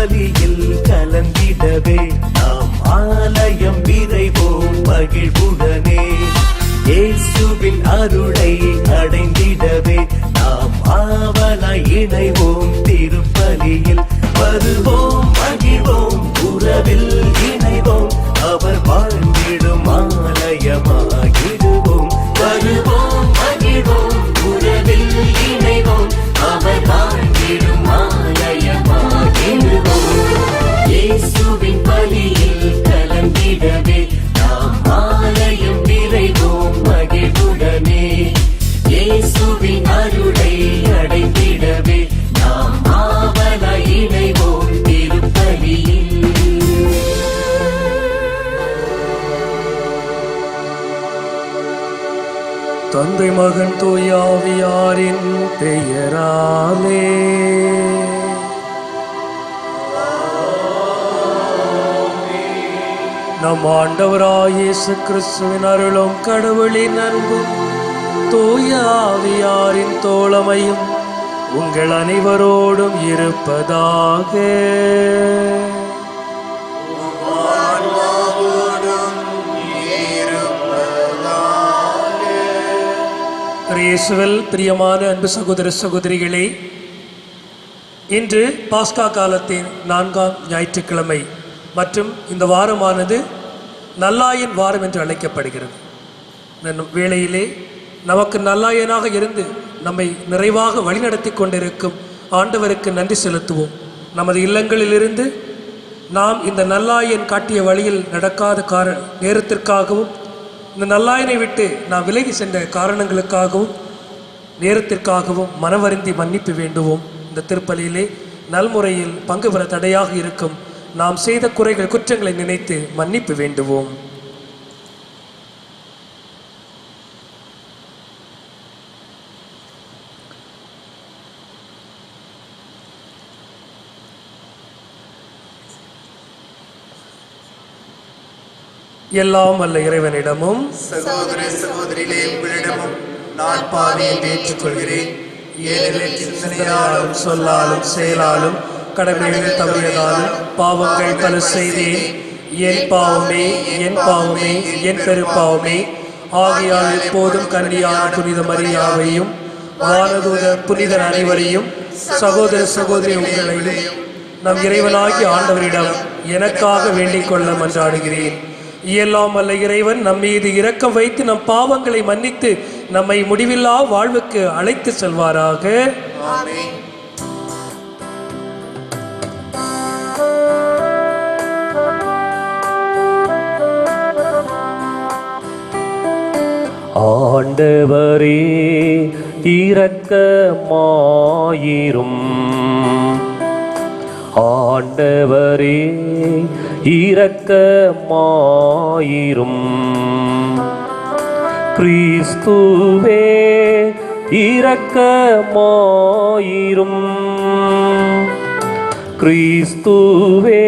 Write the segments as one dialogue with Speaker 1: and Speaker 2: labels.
Speaker 1: திருப்பலியில் கலந்திடவே நாம் ஆலயம் விரைவோம் மகிழ்வுடனே. இயேசுவின் அருளை அடைந்திடவே நாம் ஆவலாய் இணைவோம் திருப்பலியில். வருவோம் மகிழ்வோம் உறவில் இணைவோம், அவர் வாழ்ந்திடும் ஆலயமாகிடுவோம். வருவோம் மகிழ்வோம் உறவில் இணைவோம், அவர் வாழ்ந்திடும் ஆலயமாகிடுவோம். இயேசுவின் பலியில் கலந்திடவே நாம் ஆலயம் விரைவோம் மகிழ்வுடனே. இயேசுவின் அருளை அடைந்திடவே நாம் ஆவலாய் இணைவோம் திருப்பலியில்.
Speaker 2: தந்தை மகன் தூய ஆவியாரின் பெயராலே நம் ஆண்டவராய் இயேசு கிறிஸ்துவின் அருளும் கடவுளின் அன்பும் தூய ஆவியாரின் தோழமையும் உங்கள் அனைவரோடும் இருப்பதாக. இயேசுவில் பிரியமான அன்பு சகோதர சகோதரிகளே, இன்று பாஸ்கா காலத்தின் 4ஆம் ஞாயிற்றுக்கிழமை மற்றும் இந்த வாரமானது நல்லாயன் வாரம் என்று அழைக்கப்படுகிறது. இந்த வேளையிலே நமக்கு நல்லாயனாக இருந்து நம்மை நிறைவாக வழிநடத்தி கொண்டிருக்கும் ஆண்டவருக்கு நன்றி செலுத்துவோம். நமது இல்லங்களிலிருந்து நாம் இந்த நல்லாயன் காட்டிய வழியில் நடக்காத நேரத்திற்காகவும், இந்த நல்லாயனை விட்டு நாம் விலகி சென்ற காரணங்களுக்காகவும் நேரத்திற்காகவும் மனவருந்தி மன்னிப்பு வேண்டுவோம். இந்த திருப்பலியிலே நல்முறையில் பங்கு பெற தடையாக இருக்கும் நாம் செய்த குறைகள் குற்றங்களை நினைத்து மன்னிப்பு வேண்டுவோம். எல்லாம் வல்ல இறைவனிடமும்
Speaker 3: சகோதர சகோதரிகளே உங்களிடமும் நான் பாவியை ஏற்றுக்கொள்கிறேன். ஏனெனில் சிந்தனையாலும் சொல்லாலும் செயலாலும் கடமைகள் தவறியதாலும் பாவங்கள் பல செய்தேன். என் பாவமே என் பாவமே என் பெருப்பாவமே. ஆகையால் எப்போதும் கன்னியான புனித மரியாவையும் வானதூதர் புனிதர் அனைவரையும் சகோதர சகோதரி உங்களையும் நம் இறைவனாகிய ஆண்டவரிடம் எனக்காக வேண்டிக் கொள்ள மன்றாடுகிறேன். இயலாம் அல்ல இறைவன் நம் மீது இரக்கம் வைத்து நம் பாவங்களை மன்னித்து நம்மை முடிவில்லா வாழ்வுக்கு அழைத்து செல்வாராக. ஆமென்.
Speaker 4: ஆண்டவரே இரக்கமாயிரும். ஆண்டவரே இரக்கமாயிரும். கிறிஸ்துவே இரக்கமாயிரும். கிறிஸ்துவே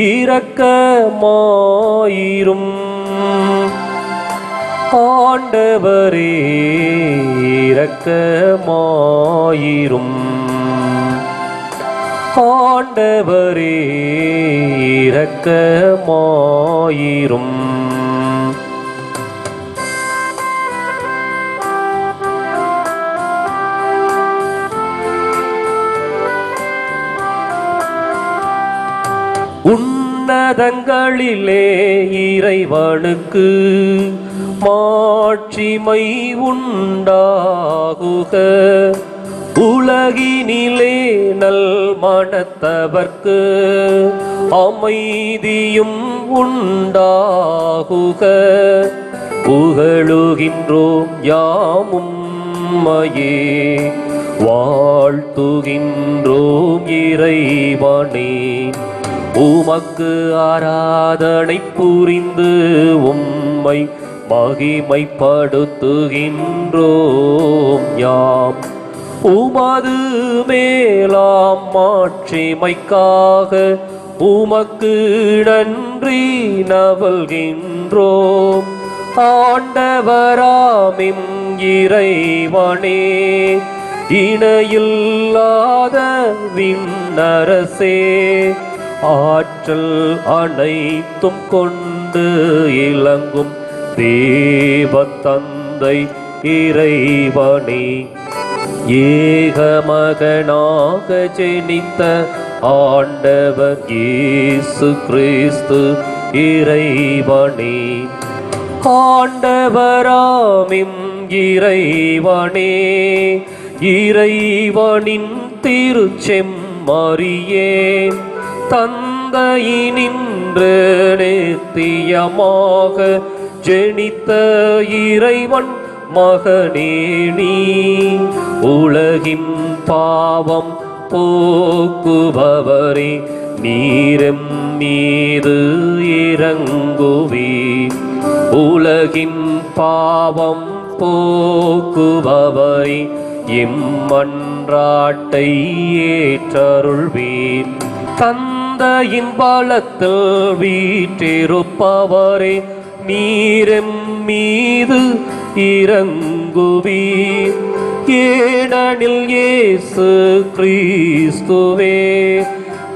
Speaker 4: இரக்கமாயிரும். ஆண்டவரே இரக்கமாயிரும். ஆண்டவரே இரக்கமாயிரும். உன்னதங்களிலே இறைவனுக்கு மாட்சிமை உண்டாகுக. உலகினிலே நல் மனத்தவர்க்கு அமைதியும் உண்டாகுக. புகழுகின்றோம் யாமும் மையே வாழ்த்துகின்றோம் இறைவனே. உமக்கு ஆராதனை புரிந்து உம்மை மகிமைப்படுத்துகின்றோம் யாம். உமது மேலாம் மாட்சிமைக்காக உமக்கு நன்றி நவல்கின்றோம். ஆண்டவராமிம் இறைவனே இணையில்லாத விண்ணரசே, ஆற்றல் அனைத்தும் கொண்டு இலங்கும் தேவ தந்தை இறைவனே, ஏகமகனாக ஜெனித்த ஆண்டவர் இயேசு கிறிஸ்து இறைவனே, ஆண்டவராமின் இறைவனே, இறைவனின் திருச்செம்மறியே, தந்தையினின்று நித்தியமாக ஜெனித்த இறைவன் மகனே நீ, உலகின் பாவம் போக்குபவரே, நீரெம் மீது இறங்குவீர். உலகின் பாவம் போக்குபவரே, இம்மன்றாட்டை ஏற்றருள்வீர். தந்தையின் பலத்தில் வீற்றிருப்பவரே, நீரெம் மீது இறங்குவீர். ஏனெனில் இயேசு கிறிஸ்துவே,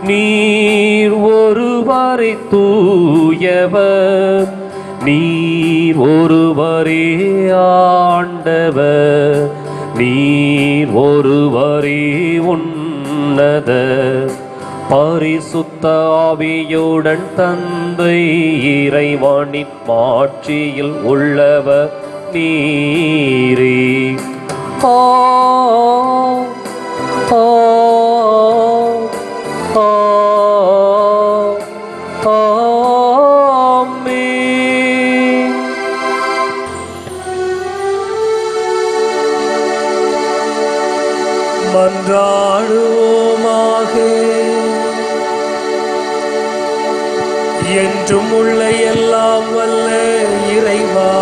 Speaker 4: நீர் ஒருவரே தூயவர், நீர் ஒருவரே ஆண்டவர், நீர் ஒருவரே உன்னத, பரிசுத்த ஆவியுடன் தந்தை இறைவனின் மாட்சியில் உள்ளவர் நீரே. ஆ ஆ ஆ ஆமென்.
Speaker 2: மன்றாடுவோமாக. என்றும் உள்ள எல்லாம் வல்ல இறைவா,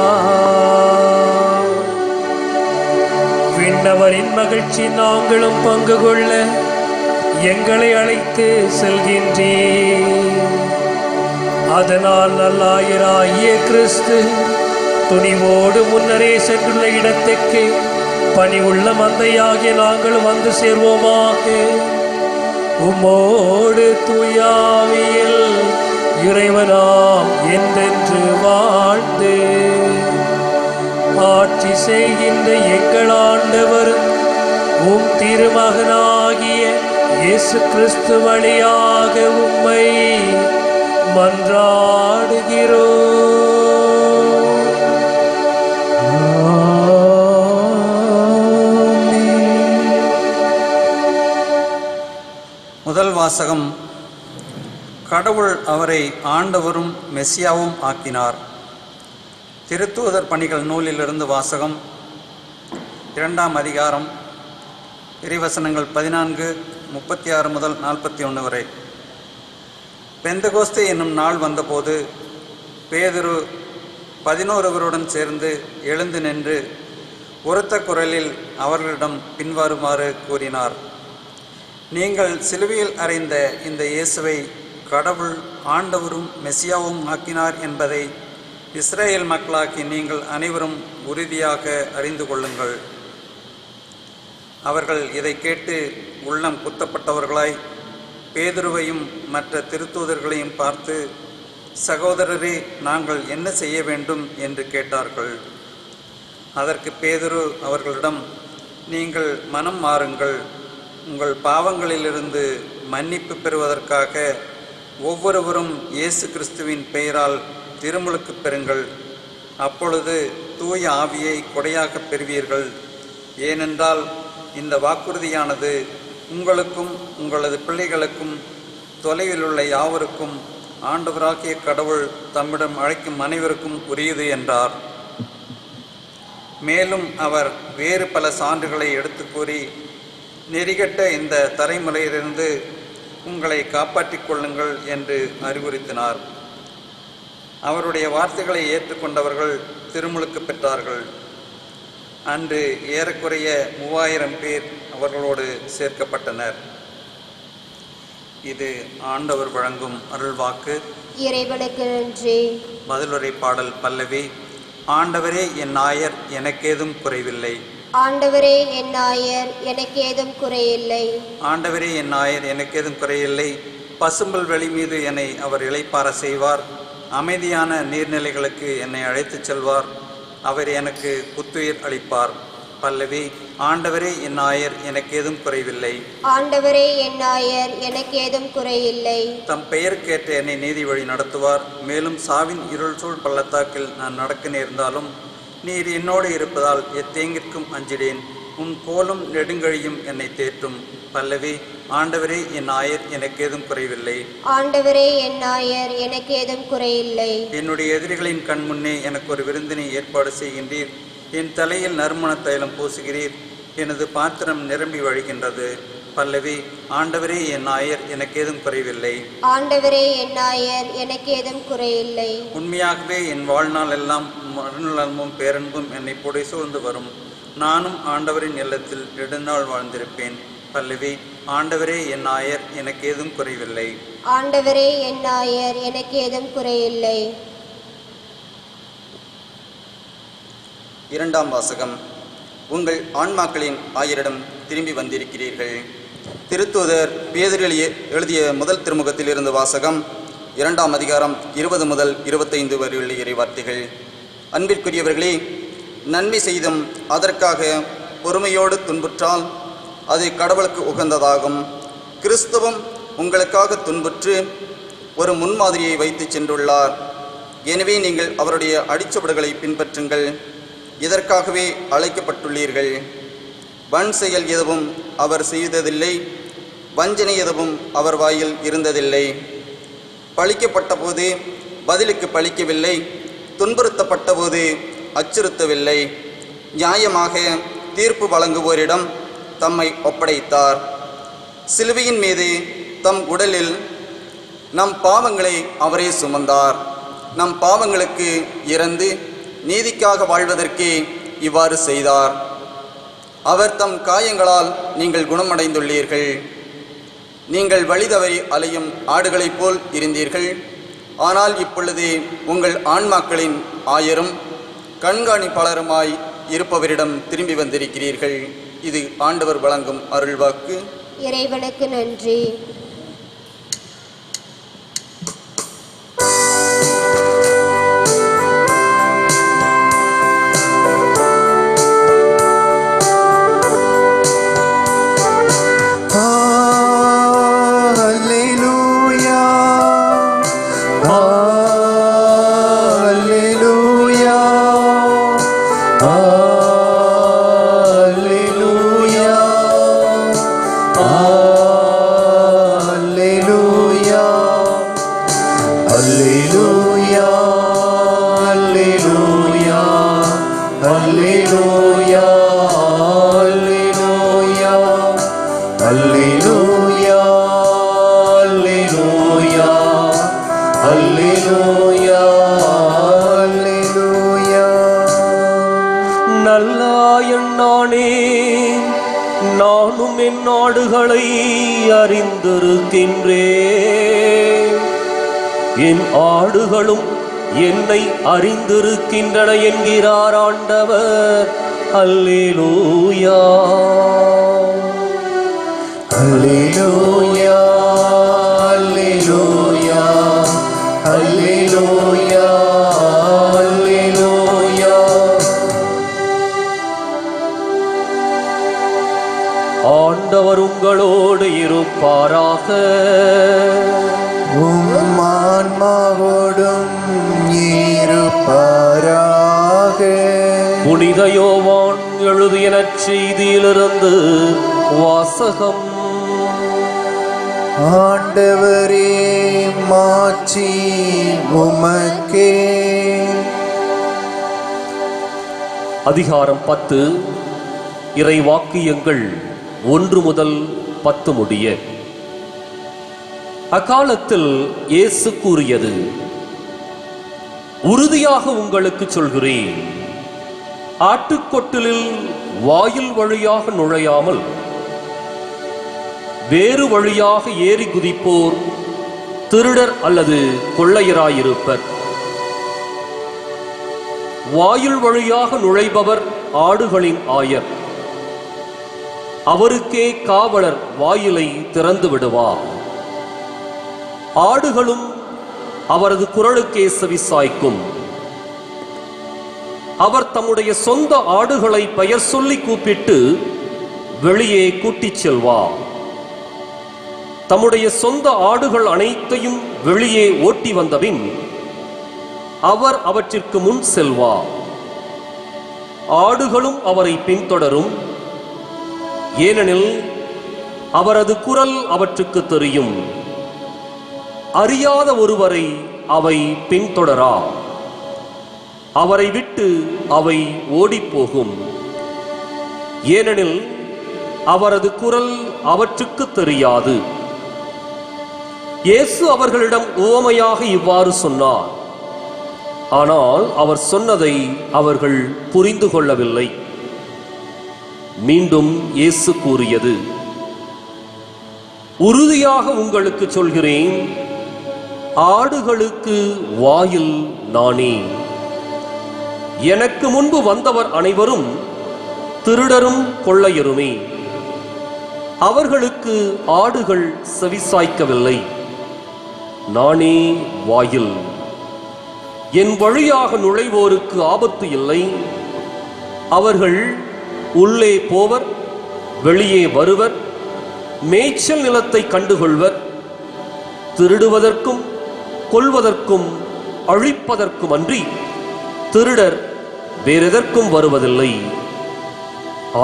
Speaker 2: விண்ணவரின் மகிழ்ச்சி நாங்களும் பங்கு கொள்ள எங்களை அழைத்து செல்கின்றீர். அதனால் நல்லாயராகிய கிறிஸ்து துணிவோடு முன்னரே சென்றுள்ள இடத்துக்கு பணிவுள்ள மந்தையாகிய நாங்கள் வந்து சேர்வோமாக. உம்மோடு தூயாவியில் இறைவனாம் என்றென்று வாழ்ந்து ஆட்சி செய்கின்ற எங்கள் ஆண்டவர் உம் திருமகனாகிய இயேசு கிறிஸ்து வழியாக உம்மை மன்றாடுகிறோம்.
Speaker 5: முதல் வாசகம். கடவுள் அவரை ஆண்டவரும் மெசியாவும் ஆக்கினார். திருத்தூதர் பணிகள் நூலிலிருந்து வாசகம். 2ஆம் அதிகாரம், இறைவசனங்கள் 14, 36 முதல் 41 வரை. பெந்தகோஸ்தே என்னும் நாள் வந்தபோது பேதுரு 11 சேர்ந்து எழுந்து நின்று உரத்த குரலில் அவர்களிடம் பின்வருமாறு கூறினார். நீங்கள் சிலுவையில் அறைந்த இந்த இயேசுவை கடவுள் ஆண்டவரும் மெசியாவும் ஆக்கினார் என்பதை இஸ்ரேல் மக்களாக்கி நீங்கள் அனைவரும் உறுதியாக அறிந்து கொள்ளுங்கள். அவர்கள் இதை கேட்டு உள்ளம் குத்தப்பட்டவர்களாய் பேதுருவையும் மற்ற திருத்தூதர்களையும் பார்த்து, சகோதரரே, நாங்கள் என்ன செய்ய வேண்டும் என்று கேட்டார்கள். அதற்கு பேதுரு அவர்களிடம், நீங்கள் மனம் மாறுங்கள், உங்கள் பாவங்களிலிருந்து மன்னிப்பு பெறுவதற்காக ஒவ்வொருவரும் இயேசு கிறிஸ்துவின் பெயரால் திருமுழுக்கு பெறுங்கள். அப்பொழுது தூய ஆவியை கொடையாக பெறுவீர்கள். ஏனென்றால் இந்த வாக்குறுதியானது உங்களுக்கும் உங்களது பிள்ளைகளுக்கும் தொலைவில் உள்ள யாவருக்கும் ஆண்டவராகிய கடவுள் தம்மிடம் அழைக்கும் அனைவருக்கும் உரியது என்றார். மேலும் அவர் வேறு பல சான்றுகளை எடுத்து கூறி, நெறிகட்ட இந்த தலைமுறையிலிருந்து உங்களை காப்பாற்றிக் கொள்ளுங்கள் என்று அறிவுறுத்தினார். அவருடைய வார்த்தைகளை ஏற்றுக்கொண்டவர்கள் திருமுழுக்கு பெற்றார்கள். அன்று ஏறக்குறைய 3000 பேர் அவர்களோடு சேர்க்கப்பட்டனர். இது ஆண்டவர் வழங்கும் அருள்வாக்கு.
Speaker 6: இறைவனுக்கு நன்றி.
Speaker 5: பதிலுரை பாடல் பல்லவி. ஆண்டவரே, என் நாயர், எனக்கேதும் குறைவில்லை.
Speaker 6: ஆண்டவரே என் நாயர், எனக்கு ஏதும் குறையில்லை.
Speaker 5: ஆண்டவரே என் நாயர், எனக்கு ஏதும் குறையில்லை. பசும்பல் வெளி மீது என்னை அவர் இளைப்பார செய்வார். அமைதியான நீர்நிலைகளுக்கு என்னை அழைத்துச் செல்வார். அவர் எனக்கு புத்துயிர் அளிப்பார். பல்லவி. ஆண்டவரே என் நாயர், எனக்கு ஏதும் குறைவில்லை.
Speaker 6: ஆண்டவரே என் நாயர், எனக்கு ஏதும் குறையில்லை.
Speaker 5: தம் பெயருக்கேற்ற என்னை நீதி வழி நடத்துவார். மேலும் சாவின் இருள் சூழ் பள்ளத்தாக்கில் நான் நடக்க நேர்ந்தாலும் நீர் என்னோடு இருப்பதால் எத்தேங்கிற்கும் அஞ்சிடேன். உன் கோலும் நெடுங்கழியும் என்னை தேற்றும். பல்லவி. ஆண்டவரே என் நாயர், எனக்கு ஏதும் குறைவில்லை.
Speaker 6: ஆண்டவரே என் நாயர், எனக்கு ஏதும் குறையில்லை.
Speaker 5: என்னுடைய எதிரிகளின் கண் முன்னே எனக்கு ஒரு விருந்தினை ஏற்பாடு செய்கின்றீர். என் தலையில் நறுமண தைலம் பூசுகிறீர். எனது பாத்திரம் நிரம்பி வழிகின்றது. பல்லவி. ஆண்டவரே என் நாயர், எனக்கு ஏதும் குறைவில்லை.
Speaker 6: ஆண்டவரே என் நாயர், எனக்கு ஏதும் குறையில்லை.
Speaker 5: உண்மையாகவே என் வாழ்நாள் எல்லாம் மறுநலமும் பேரன்பும் என்னை புடை சூழ்ந்து வரும். நானும் ஆண்டவரின் இல்லத்தில் நெடுநாள் வாழ்ந்திருப்பேன். பல்லவி. ஆண்டவரே என் நாயர், எனக்கு ஏதும் குறைவில்லை.
Speaker 6: ஆண்டவரே என் நாயர், எனக்கு ஏதும் குறையில்லை.
Speaker 7: இரண்டாம் வாசகம். உங்கள் ஆன்மாக்களின் ஆயரிடம் திரும்பி வந்திருக்கிறீர்கள். திருத்தூதர் பேதுரு எழுதிய முதல் திருமுகத்தில் இருந்து வாசகம். 2ஆம் அதிகாரம் 20 முதல் 25 வரை உள்ள இறைவார்த்தைகள். அன்பிற்குரியவர்களே, நன்மை செய்தும் அதற்காக பொறுமையோடு துன்புற்றால் அது கடவுளுக்கு உகந்ததாகும். கிறிஸ்துவும் உங்களுக்காக துன்புற்று ஒரு முன்மாதிரியை வைத்து சென்றுள்ளார். எனவே நீங்கள் அவருடைய அடிச்சுவடுகளை பின்பற்றுங்கள். இதற்காகவே அழைக்கப்பட்டுள்ளீர்கள். வன் செயல் எதுவும் அவர் செய்ததில்லை, வஞ்சனை எதுவும் அவர் வாயில் இருந்ததில்லை. பழிக்கப்பட்ட போது பதிலுக்கு பழிக்கவில்லை, துன்புறுத்தப்பட்ட போது அச்சுறுத்தவில்லை. நியாயமாக தீர்ப்பு வழங்குவோரிடம் தம்மை ஒப்படைத்தார். சிலுவையின் மீது தம் உடலில் நம் பாவங்களை அவரே சுமந்தார். நம் பாவங்களுக்கு இறந்து நீதிக்காக வாழ்வதற்கே இவ்வாறு செய்தார். அவர் தம் காயங்களால் நீங்கள் குணமடைந்துள்ளீர்கள். நீங்கள் வழிதவறி அலையும் ஆடுகளைப் போல் இருந்தீர்கள். ஆனால் இப்பொழுது உங்கள் ஆன்மாக்களின் ஆயரும் கண்காணிப்பாளருமாய் இருப்பவரிடம் திரும்பி வந்திருக்கிறீர்கள். இது ஆண்டவர் வழங்கும் அருள்வாக்கு.
Speaker 6: இறைவனுக்கு நன்றி.
Speaker 4: நானும் என் நாடுகளை அறிந்திருக்கின்றேன், என் ஆடுகளும் என்னை அறிந்திருக்கின்றன என்கிறார் ஆண்டவர். அல்லேலூயா,
Speaker 3: அல்லேலூயா, அல்லேலூயா, அல்லேலூயா, அல்லேலூயா.
Speaker 4: ஆண்டவர் உங்களோடு இருப்பாராக.
Speaker 3: உம் ஆன்மாவோடும் இருப்பாராக.
Speaker 4: புனித யோவான் எழுதிய நற்செய்தியிலிருந்து வாசகம்.
Speaker 3: ஆண்டவரே, மாட்சி உமக்கே.
Speaker 4: அதிகாரம் 10, இறை வாக்கியங்கள் 1 முதல் 10 முடிய. அக்காலத்தில் இயேசு கூறியது, உறுதியாக உங்களுக்கு சொல்கிறேன், ஆட்டுக்கொட்டிலில் வாயில் வழியாக நுழையாமல் வேறு வழியாக ஏறி குதிப்போர் திருடர் அல்லது கொள்ளையராயிருப்பர். வாயில் வழியாக நுழைபவர் ஆடுகளின் ஆயர். அவருக்கே காவலர் வாயிலை திறந்து விடுவார். ஆடுகளும் அவரது குரலுக்கே செவிசாய்க்கும். அவர் தம்முடைய சொந்த ஆடுகளை பெயர் சொல்லி கூப்பிட்டு வெளியே கூட்டிச் செல்வார். தம்முடைய சொந்த ஆடுகள் அனைத்தையும் வெளியே ஓட்டி வந்தபின் அவர் அவற்றிற்கு முன் செல்வார். ஆடுகளும் அவரை பின்தொடரும். ஏனெனில் அவரது குரல் அவற்றுக்கு தெரியும். அறியாத ஒருவரை அவை பின்தொடரா. அவரை விட்டு அவை ஓடிப்போகும். ஏனெனில் அவரது குரல் அவற்றுக்கு தெரியாது. இயேசு அவர்களிடம் உவமையாக இவ்வாறு சொன்னார். ஆனால் அவர் சொன்னதை அவர்கள் புரிந்து கொள்ளவில்லை. மீண்டும் இயேசு கூறியது, உறுதியாக உங்களுக்கு சொல்கிறேன், ஆடுகளுக்கு வாயில் நானே. எனக்கு முன்பு வந்தவர் அனைவரும் திருடரும் கொள்ளையருமே. அவர்களுக்கு ஆடுகள் செவிசாய்க்கவில்லை. நானே வாயில். என் வழியாக நுழைவோருக்கு ஆபத்து இல்லை. அவர்கள் உள்ளே போவர், வெளியே வருவர், மேய்ச்சல் நிலத்தை கண்டுகொள்வர். திருடுவதற்கும் கொல்வதற்கும் அழிப்பதற்கும் அன்றி திருடர் வேறெதற்கும் வருவதில்லை.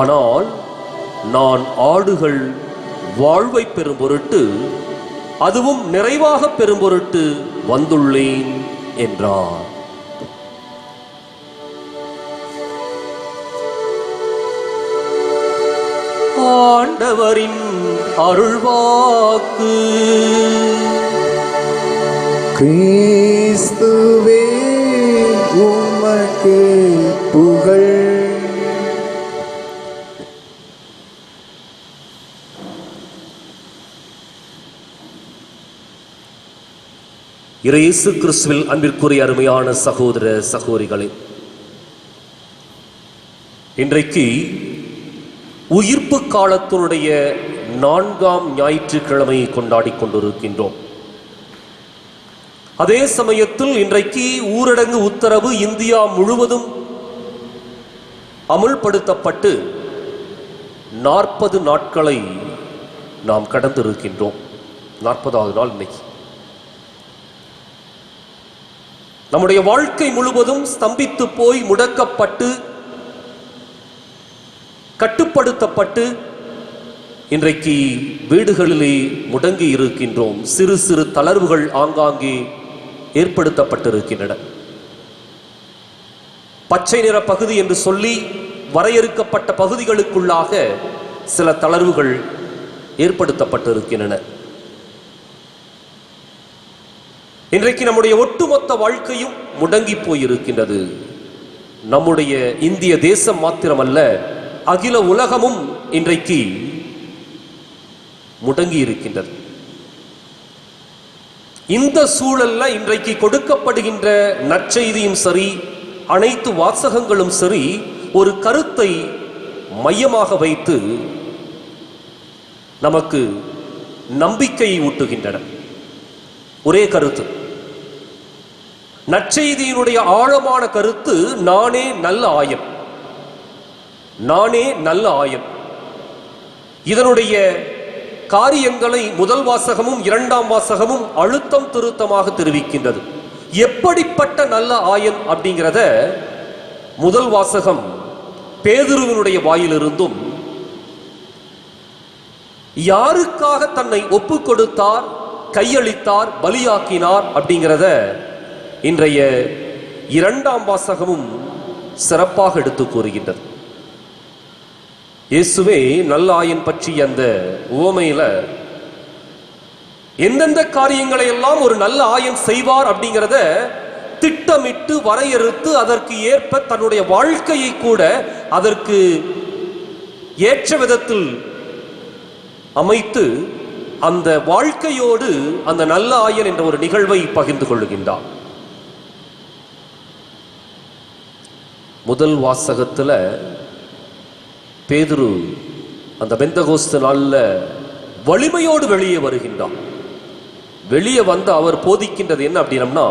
Speaker 4: ஆனால் நான் ஆடுகள் வாழ்வை பெறும் பொருட்டு, அதுவும் நிறைவாக பெறும் பொருட்டு வந்துள்ளேன் என்றார். ஆண்டவரின் அருள்வாக்கு.
Speaker 3: கிறிஸ்துவே உமக்கு புகழ்.
Speaker 4: இயேசு கிறிஸ்துவில் அன்பிற்குரிய அருமையான சகோதர சகோதரிகளே, இன்றைக்கு உயிர்ப்பு காலத்தினுடைய 4ஆம் ஞாயிற்றுக்கிழமை கொண்டாடி கொண்டிருக்கின்றோம். அதே சமயத்தில் இன்றைக்கு ஊரடங்கு உத்தரவு இந்தியா முழுவதும் அமுல்படுத்தப்பட்டு 40 நாட்களை நாம் கடந்திருக்கின்றோம். 40வது நாள் இன்னைக்கு. நம்முடைய வாழ்க்கை முழுவதும் ஸ்தம்பித்து போய் முடக்கப்பட்டு கட்டுப்படுத்தப்பட்டு இன்றைக்கு வீடுகளிலே முடங்கி இருக்கின்றோம். சிறு சிறு தளர்வுகள் ஆங்காங்கே ஏற்படுத்தப்பட்டிருக்கின்றன. பச்சை நிற பகுதி என்று சொல்லி வரையறுக்கப்பட்ட பகுதிகளுக்குள்ளாக சில தளர்வுகள் ஏற்படுத்தப்பட்டிருக்கின்றன. இன்றைக்கு நம்முடைய ஒட்டுமொத்த வாழ்க்கையும் முடங்கி போயிருக்கின்றது. நம்முடைய இந்திய தேசம் மாத்திரமல்ல, அகில உலகமும் இன்றைக்கு முடங்கி இருக்கின்றது. இந்த சூழல்ல இன்றைக்கு கொடுக்கப்படுகின்ற நற்செய்தியும் சரி, அனைத்து வாசகங்களும் சரி, ஒரு கருத்தை மையமாக வைத்து நமக்கு நம்பிக்கையை ஊட்டுகின்றன. ஒரே கருத்து, நற்செய்தியினுடைய ஆழமான கருத்து, நானே நல்ல ஆயன். நானே நல்ல ஆயன். இதனுடைய காரியங்களை முதல் வாசகமும் 2ஆம் வாசகமும் அழுத்தம் திருத்தமாக தெரிவிக்கின்றது. எப்படிப்பட்ட நல்ல ஆயன் அப்படிங்கிறத முதல் வாசகம் பேதுருவினுடைய வாயிலிருந்தும், யாருக்காக தன்னை ஒப்பு கொடுத்தார், கையளித்தார், பலியாக்கினார் அப்படிங்கிறத இன்றைய 2ஆம் வாசகமும் சிறப்பாக எடுத்து கூறுகின்றது. இயேசுவே நல்ல ஆயன் பற்றி அந்த உவமையில எந்தெந்த காரியங்களை எல்லாம் ஒரு நல்ல ஆயன் செய்வார் அப்படிங்கிறத திட்டமிட்டு வரையறுத்து அதற்கு ஏற்ப தன்னுடைய வாழ்க்கையை கூட அதற்கு ஏற்ற விதத்தில் அமைத்து அந்த வாழ்க்கையோடு அந்த நல்ல ஆயன் என்ற ஒரு நிகழ்வை பகிர்ந்து கொள்ளுகின்றார். முதல் வாசகத்துல பேதுரு அந்த பெந்தகோஸ்து நாள்ல வலிமையோடு வெளியே வருகின்றார். வெளியே வந்து அவர் போதிக்கின்றது என்ன அப்படின்னா,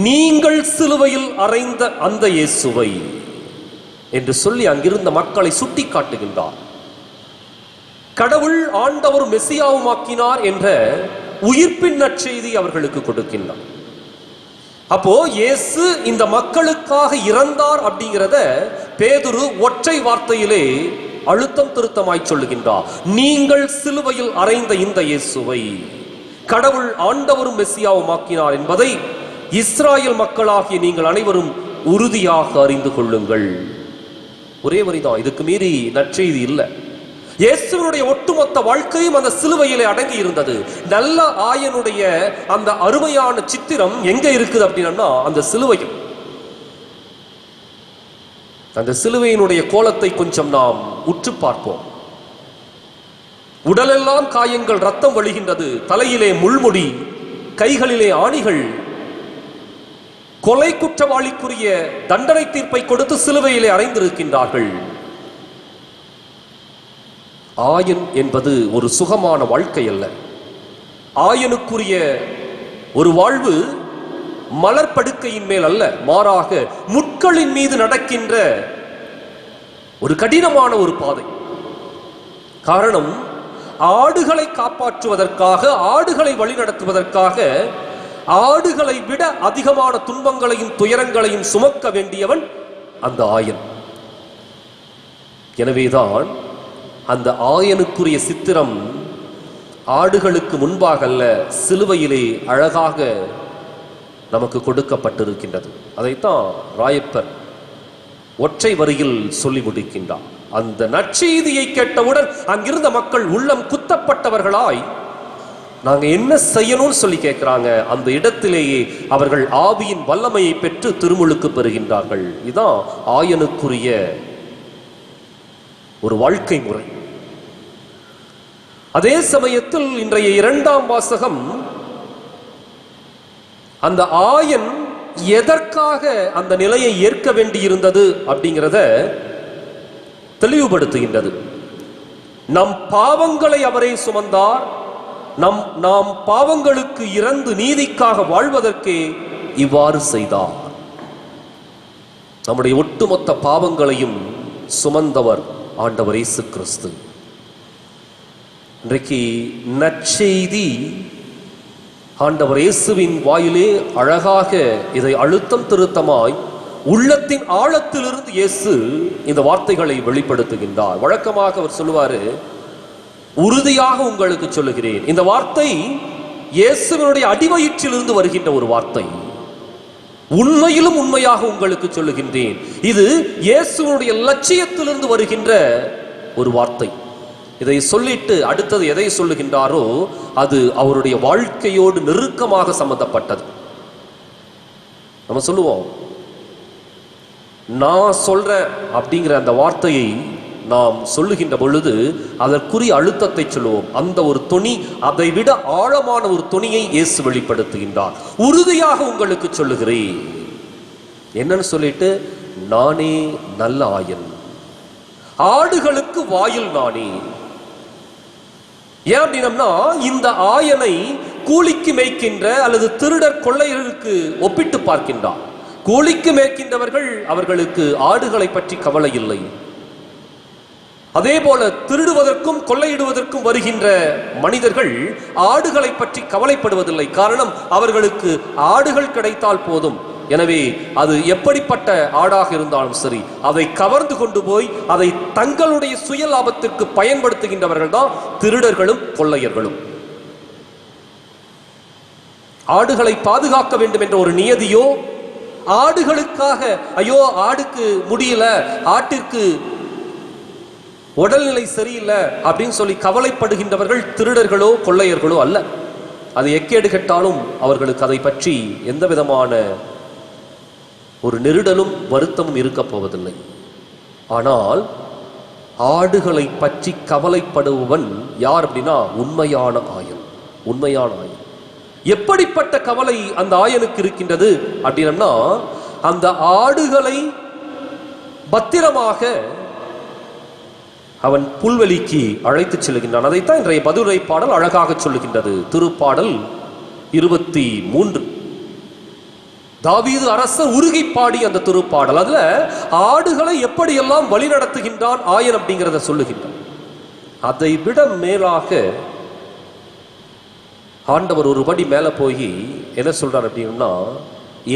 Speaker 4: நீங்கள் சிலுவையில் அறைந்த அந்த இயேசுவை என்று சொல்லி அங்கிருந்த மக்களை சுட்டி காட்டுகின்றார். கடவுள் ஆண்டவர் மெசியாவுமாக்கினார் என்ற உயிர்ப்பின் நற்செய்தி அவர்களுக்கு கொடுக்கின்றார். அப்போ இயேசு இந்த மக்களுக்காக இறந்தார் அப்படிங்கிறத பேதுரு ஒற்றை வார்த்தையிலே அழுத்தம் திருத்தமாய் சொல்லுகின்றார். நீங்கள் சிலுவையில் அறைந்த இந்த இயேசுவை கடவுள் ஆண்டவரும் மெசியாவுமாக்கினார் என்பதை இஸ்ராயல் மக்களாகிய நீங்கள் அனைவரும் உறுதியாக அறிந்து கொள்ளுங்கள். ஒரே வரிதான், இதுக்கு மீறி நற்செய்தி இல்லை. இயேசுவினுடைய ஒட்டுமொத்த வாழ்க்கையும் அந்த சிலுவையிலே அடங்கி இருந்தது. நல்ல ஆயனுடைய அந்த அருமையான சித்திரம் எங்க இருக்குது அப்படின்னா அந்த சிலுவையில். அந்த சிலுவையினுடைய கோலத்தை கொஞ்சம் நாம் உற்று பார்ப்போம். உடலெல்லாம் காயங்கள், ரத்தம் வழிகின்றது, தலையிலே முள்முடி, கைகளிலே ஆணிகள். கொலை குற்றவாளிக்குரிய தண்டனை தீர்ப்பை கொடுத்து சிலுவையிலே அறைந்திருக்கின்றார்கள். ஆயன் என்பது ஒரு சுகமான வாழ்க்கை அல்ல. ஆயனுக்குரிய ஒரு வாழ்வு மலர்படுக்கையின் மேல் அல்ல, மாறாக முட்களின் மீது நடக்கின்ற ஒரு கடினமான ஒரு பாதை. காரணம், ஆடுகளை காப்பாற்றுவதற்காக, ஆடுகளை வழிநடத்துவதற்காக ஆடுகளை விட அதிகமான துன்பங்களையும் துயரங்களையும் சுமக்க வேண்டியவன் அந்த ஆயன். எனவேதான் அந்த ஆயனுக்குரிய சித்திரம் ஆடுகளுக்கு முன்பாக அல்ல, சிலுவையிலே அழகாக நமக்கு கொடுக்கப்பட்டிருக்கின்றது. அதைத்தான் ராயப்பர் ஒற்றை வரியில் சொல்லி முடிக்கின்றார். அந்த நற்செய்தியை கேட்டவுடன் அங்கிருந்த மக்கள் உள்ளம் குத்தப்பட்டவர்களாய் நாங்க என்ன செய்யணும்னு சொல்லி கேட்கிறாங்க. அந்த இடத்திலேயே அவர்கள் ஆவியின் வல்லமையை பெற்று திருமுழுக்கு பெறுகின்றார்கள். இதுதான் ஆயனுக்குரிய ஒரு வாழ்க்கை முறை. அதே சமயத்தில் இன்றைய 2ஆம் வாசகம் அந்த ஆயன் எதற்காக அந்த நிலையை ஏற்க வேண்டியிருந்தது அப்படிங்கிறத தெளிவுபடுத்துகின்றது. நம் பாவங்களை அவரே சுமந்தார். நாம் பாவங்களுக்கு இறந்து நீதிக்காக வாழ்வதற்கே இவ்வாறு செய்தார். நம்முடைய ஒட்டுமொத்த பாவங்களையும் சுமந்தவர் ஆண்டவர் இயேசு கிறிஸ்து. இன்றைக்கு நற்செய்தி ஆண்டவர் இயேசுவின் வாயிலே அழகாக இதை அழுத்தம் திருத்தமாய் உள்ளத்தின் ஆழத்திலிருந்து இயேசு இந்த வார்த்தைகளை வெளிப்படுத்துகின்றார். வழக்கமாக அவர் சொல்லுவாரு, உறுதியாக உங்களுக்கு சொல்லுகிறேன். இந்த வார்த்தை இயேசுவினுடைய அடிவயிற்றிலிருந்து வருகின்ற ஒரு வார்த்தை. உண்மையிலும் உண்மையாக உங்களுக்கு சொல்லுகின்றேன். இது இயேசுவினுடைய லட்சியத்திலிருந்து வருகின்ற ஒரு வார்த்தை. இதை சொல்லிட்டு அடுத்தது எதை சொல்லுகின்றாரோ அது அவருடைய வாழ்க்கையோடு நெருக்கமாக சம்பந்தப்பட்டது. நம்ம சொல்லுவோம், நான் சொல்றேன் அப்படிங்கிற அந்த வார்த்தையை நாம் சொல்லுகின்ற பொழுது அதற்குரிய அழுத்தத்தை சொல்லுவோம். அந்த ஒரு தொனி, அதை விட ஆழமான ஒரு தொனியை இயேசு வெளிப்படுத்துகின்றார். உறுதியாக உங்களுக்கு சொல்லுகிறேன் என்னன்னு சொல்லிட்டு, நானே நல்ல ஆயன், ஆடுகளுக்கு வாயில் நானே. ஏன் அப்படின்னா, இந்த ஆயனை கூலிக்கு மேய்க்கின்ற அல்லது திருடர் கொள்ளையர்களுக்கு ஒப்பிட்டு பார்க்கின்றார். கூலிக்கு மேய்க்கின்றவர்கள், அவர்களுக்கு ஆடுகளை பற்றி கவலை இல்லை. அதே போல திருடுவதற்கும் கொள்ளையிடுவதற்கும் வருகின்ற மனிதர்கள் ஆடுகளை பற்றி கவலைப்படுவதில்லை. காரணம், அவர்களுக்கு ஆடுகள் கிடைத்தால் போதும். எனவே அது எப்படிப்பட்ட ஆடாக இருந்தாலும் சரி, அதை கவர்ந்து கொண்டு போய் அதை தங்களுடைய சுய லாபத்திற்கு பயன்படுத்துகின்றவர்கள் தான் திருடர்களும் கொள்ளையர்களும். ஆடுகளை பாதுகாக்க வேண்டும் என்ற ஒரு நியதியோ, ஆடுகளுக்காக ஐயோ ஆடுக்கு முடியல, ஆட்டிற்கு உடல்நிலை சரியில்லை அப்படின்னு சொல்லி கவலைப்படுகின்றவர்கள் திருடர்களோ கொள்ளையர்களோ அல்ல. அது எக்கேடு கெட்டாலும் அவர்களுக்கு அதை பற்றி எந்த விதமான ஒரு நெருடலும் வருத்தமும் இருக்க போவதில்லை. ஆனால் ஆடுகளை பற்றி கவலைப்படுபவன் யார் அப்படின்னா, உண்மையான ஆயன். உண்மையான ஆயன். எப்படிப்பட்ட கவலை அந்த ஆயனுக்கு இருக்கின்றது அப்படின்னா, அந்த ஆடுகளை பத்திரமாக அவன் புல்வெளிக்கு அழைத்துச் செல்கின்றான். அதைத்தான் இன்றைய பதிலுரை பாடல் அழகாக சொல்லுகின்றது. திருப்பாடல் 23. தாவீது அரசர் உருகி பாடி அந்த திருப்பாடல். அதுல ஆடுகளை எப்படியெல்லாம் வழி நடத்துகின்றான் ஆயன் அப்படிங்கிறத சொல்லுகின்றான். அதை விட மேலாக ஆண்டவர் ஒரு படி மேல போய் என்ன சொல்றார் அப்படின்னா,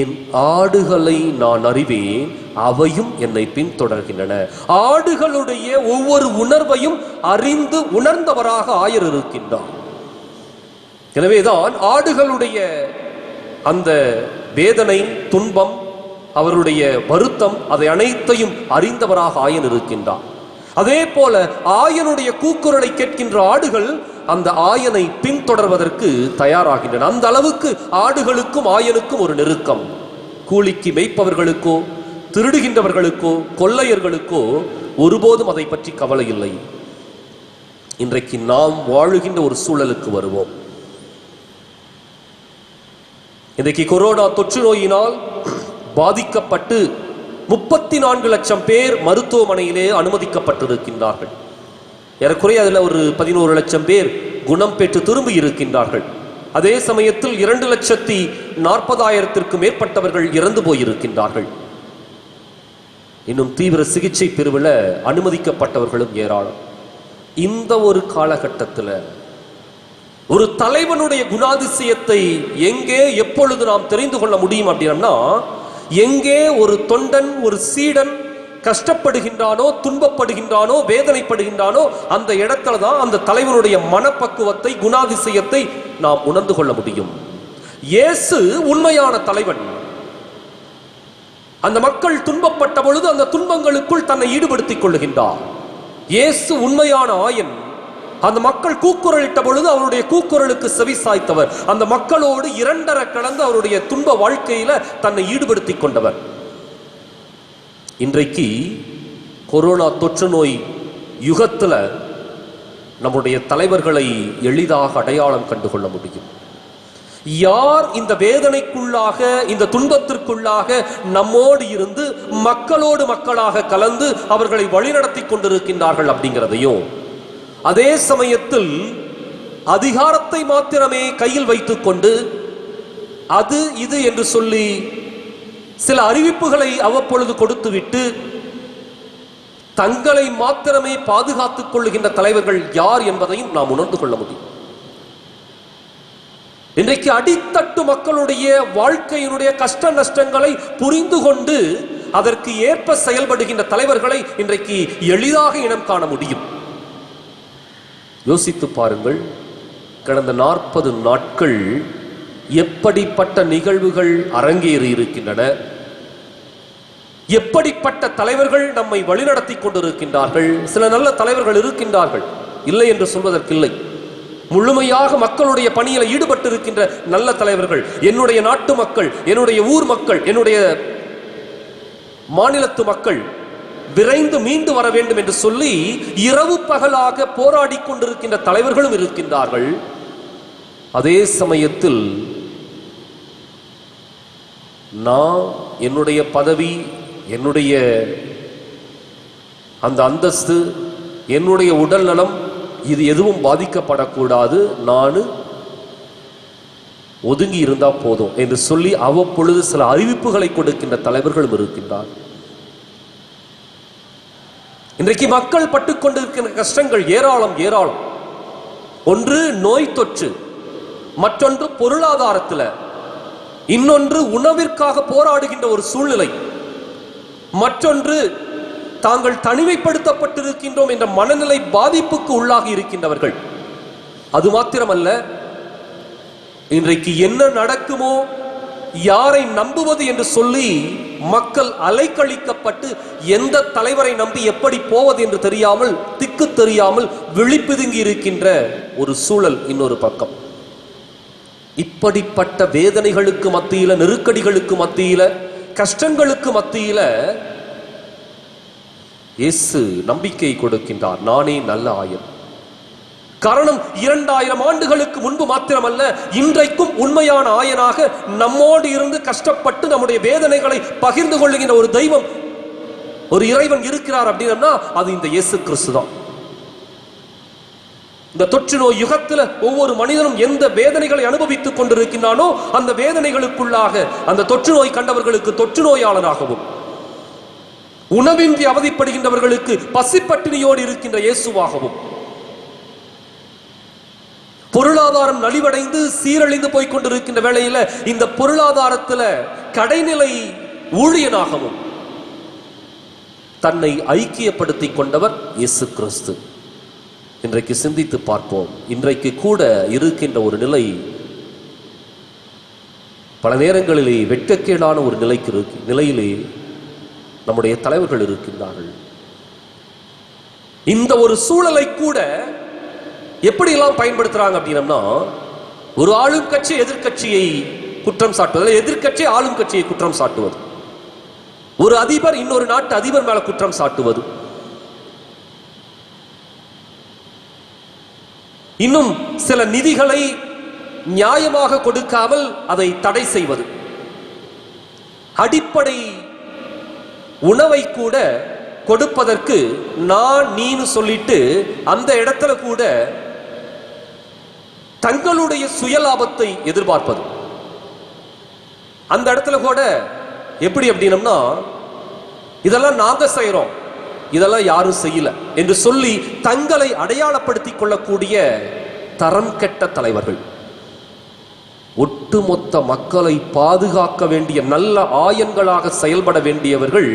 Speaker 4: என் ஆடுகளை நான் அறிவேன், அவையும் என்னை பின்தொடர்கின்றன. ஆடுகளுடைய ஒவ்வொரு உணர்வையும் அறிந்து உணர்ந்தவராக ஆயர் இருக்கின்றார். எனவேதான் ஆடுகளுடைய அந்த வேதனை, துன்பம், அவருடைய வருத்தம், அதை அனைத்தையும் அறிந்தவராக ஆயன் இருக்கின்றார். அதே போல ஆயனுடைய கூக்குரலை கேட்கின்ற ஆடுகள் அந்த ஆயனை பின்தொடர்வதற்கு தயாராகின்றன. அந்த அளவுக்கு ஆடுகளுக்கும் ஆயனுக்கும் ஒரு நெருக்கம். கூலிக்கு மேய்ப்பவர்களுக்கோ, திருடுகின்றவர்களுக்கோ, கொள்ளையர்களுக்கோ ஒருபோதும் அதை பற்றி கவலை இல்லை. இன்றைக்கு நாம் வாழுகின்ற ஒரு சூழலுக்கு வருவோம். இன்றைக்கு கொரோனா தொற்று நோயினால் பாதிக்கப்பட்டு 34 லட்சம் பேர் மருத்துவமனையிலே அனுமதிக்கப்பட்டிருக்கின்றார்கள். ஏறக்குறைய அதில் ஒரு 11 லட்சம் பேர் குணம் பெற்று திரும்பி இருக்கின்றார்கள். அதே சமயத்தில் 2,40,000 மேற்பட்டவர்கள் இறந்து போயிருக்கின்றார்கள். இன்னும் தீவிர சிகிச்சை பிரிவில் அனுமதிக்கப்பட்டவர்களும் ஏராளம். இந்த ஒரு காலகட்டத்தில் ஒரு தலைவனுடைய குணாதிசயத்தை எங்கே எப்பொழுது நாம் தெரிந்து கொள்ள முடியும் அப்படின்னா, எங்கே ஒரு தொண்டன், ஒரு சீடன் கஷ்டப்படுகின்றானோ, துன்பப்படுகின்றானோ, வேதனைப்படுகின்றானோ, அந்த இடத்துல தான் அந்த தலைவனுடைய மனப்பக்குவத்தை, குணாதிசயத்தை நாம் உணர்ந்து கொள்ள முடியும். இயேசு உண்மையான தலைவன். அந்த மக்கள் துன்பப்பட்ட பொழுது அந்த துன்பங்களுக்குள் தன்னை ஈடுபடுத்திக் கொள்ளுகின்றார். இயேசு உண்மையான ஆயன். அந்த மக்கள் கூக்குரலிட்ட பொழுது அவருடைய கூக்குரலுக்கு செவி சாய்த்தவர். அந்த மக்களோடு 2.5 கலந்து அவருடைய துன்ப வாழ்க்கையில தன்னை ஈடுபடுத்திக் கொண்டவர். இன்றைக்கு கொரோனா தொற்று நோய் யுகத்துல நம்முடைய தலைவர்களை எளிதாக அடையாளம் கண்டுகொள்ள முடியும். யார் இந்த வேதனைக்குள்ளாக, இந்த துன்பத்திற்குள்ளாக நம்மோடு இருந்து மக்களோடு மக்களாக கலந்து அவர்களை வழிநடத்தி கொண்டிருக்கின்றார்கள் அப்படிங்கிறதையும், அதே சமயத்தில் அதிகாரத்தை மாத்திரமே கையில் வைத்துக் கொண்டு அது இது என்று சொல்லி சில அறிவிப்புகளை அவ்வப்பொழுது கொடுத்துவிட்டு தங்களை மாத்திரமே பாதுகாத்துக் கொள்ளுகின்ற தலைவர்கள் யார் என்பதையும் நாம் உணர்ந்து கொள்ள முடியும். இன்றைக்கு அடித்தட்டு மக்களுடைய வாழ்க்கையினுடைய கஷ்ட நஷ்டங்களை புரிந்து கொண்டு அதற்கு ஏற்ப செயல்படுகின்ற தலைவர்களை இன்றைக்கு எளிதாக இனம் காண முடியும். யோசித்து பாருங்கள், கடந்த 40 நாட்கள் எப்படிப்பட்ட நிகழ்வுகள் அரங்கேறி இருக்கின்றன, எப்படிப்பட்ட தலைவர்கள் நம்மை வழிநடத்தி கொண்டிருக்கின்றார்கள். சில நல்ல தலைவர்கள் இருக்கின்றார்கள், இல்லை என்று சொல்வதற்கில்லை. முழுமையாக மக்களுடைய பணியில் ஈடுபட்டு இருக்கின்ற நல்ல தலைவர்கள், என்னுடைய நாட்டு மக்கள், என்னுடைய ஊர் மக்கள், என்னுடைய மாநிலத்து மக்கள் விரைந்து மீண்டு வர வேண்டும் என்று சொல்லி இரவு பகலாக போராடி கொண்டிருக்கின்ற தலைவர்களும் இருக்கின்றார்கள். அதே சமயத்தில் நான் என்னுடைய பதவி, என்னுடைய அந்த அந்தஸ்து, என்னுடைய உடல் நலம், இது எதுவும் பாதிக்கப்படக்கூடாது, நான் ஒதுங்கி இருந்தா போதும் என்று சொல்லி அவ்வப்பொழுது சில அறிவிப்புகளை கொடுக்கின்ற தலைவர்களும் இருக்கின்றார். இன்றைக்கு மக்கள் பட்டுக்கொண்டிருக்கின்ற கஷ்டங்கள் ஏராளம் ஏராளம். ஒன்று நோய் தொற்று, மற்றொன்று பொருளாதாரத்தில், இன்னொன்று உணவிற்காக போராடுகின்ற ஒரு சூழ்நிலை, மற்றொன்று தாங்கள் தனிமைப்படுத்தப்பட்டிருக்கின்றோம் என்ற மனநிலை பாதிப்புக்கு உள்ளாகி இருக்கின்றவர்கள். அது மாத்திரமல்ல, இன்றைக்கு என்ன நடக்குமோ, யாரை நம்புவது என்று சொல்லி மக்கள் அலைக்கழிக்கப்பட்டு எந்த தலைவரை நம்பி எப்படி போவது என்று தெரியாமல், திக்கு தெரியாமல் விழிப்புதுங்கி இருக்கின்ற ஒரு சூழல் இன்னொரு பக்கம். இப்படிப்பட்ட வேதனைகளுக்கு மத்தியில, நெருக்கடிகளுக்கு மத்தியில, கஷ்டங்களுக்கு மத்தியில இயேசு நம்பிக்கை கொடுக்கின்றார். நானே நல்ல ஆயன். காரணம், 2000 ஆண்டுகளுக்கு முன்பு மாத்திரமல்ல, இன்றைக்கும் உண்மையான ஆயனாக நம்மோடு இருந்து கஷ்டப்பட்டு நம்முடைய வேதனைகளை பகிர்ந்து கொள்ளுகின்ற ஒரு தெய்வம், ஒரு இறைவன் இருக்கிறார் அப்படின்னா அது இந்த இயேசு கிறிஸ்து தான். இந்த தொற்று நோய் யுகத்துல ஒவ்வொரு மனிதனும் எந்த வேதனைகளை அனுபவித்துக் கொண்டிருக்கின்றானோ அந்த வேதனைகளுக்குள்ளாக அந்த தொற்று நோய் கண்டவர்களுக்கு தொற்று நோயாளராகவும், உணவின்றி அவதிப்படுகின்றவர்களுக்கு பசிப்பட்டினியோடு இருக்கின்ற இயேசுவாகவும், பொருளாதாரம் நலிவடைந்து சீரழிந்து போய் கொண்டிருக்கின்ற வேளையில இந்த பொருளாதாரத்துல கடைநிலை ஊழியனாகவும் தன்னை ஐக்கியப்படுத்திக் கொண்டவர் இயேசு கிறிஸ்து. இன்றைக்கு சிந்தித்து பார்ப்போம். இன்றைக்கு கூட இருக்கின்ற ஒரு நிலை பல நேரங்களிலே வெட்கக்கேடான ஒரு நிலையிலே நம்முடைய தலைவர்கள் இருக்கின்றார்கள். இந்த ஒரு சூழலை கூட எப்படி எல்லாம் பயன்படுத்துறாங்க அப்படின்னா, ஒரு ஆளும் கட்சி எதிர்கட்சியை குற்றம் சாட்டுவது, எதிர்கட்சி ஆளும் கட்சியை குற்றம் சாட்டுவது, ஒரு அதிபர் இன்னொரு நாட்டு அதிபர் மேல குற்றம் சாட்டுவது, இன்னும் சில நிதிகளை நியாயமாக கொடுக்காமல் அதை தடை செய்வது, அடிப்படை உணவை கூட கொடுப்பதற்கு நான் நீனு சொல்லிட்டு அந்த இடத்துல கூட தங்களுடைய சுயலாபத்தை எதிர்பார்ப்பது. அந்த இடத்துல கூட எப்படி அப்படின்னா, இதெல்லாம் நாங்க செய்யறோம், இதெல்லாம் யாரும் செய்யல என்று சொல்லி தங்களை அடையாளப்படுத்திக் கொள்ளக்கூடிய தரம் கெட்ட தலைவர்கள். ஒட்டுமொத்த மக்களை பாதுகாக்க வேண்டிய நல்ல ஆயன்களாக செயல்பட வேண்டியவர்கள்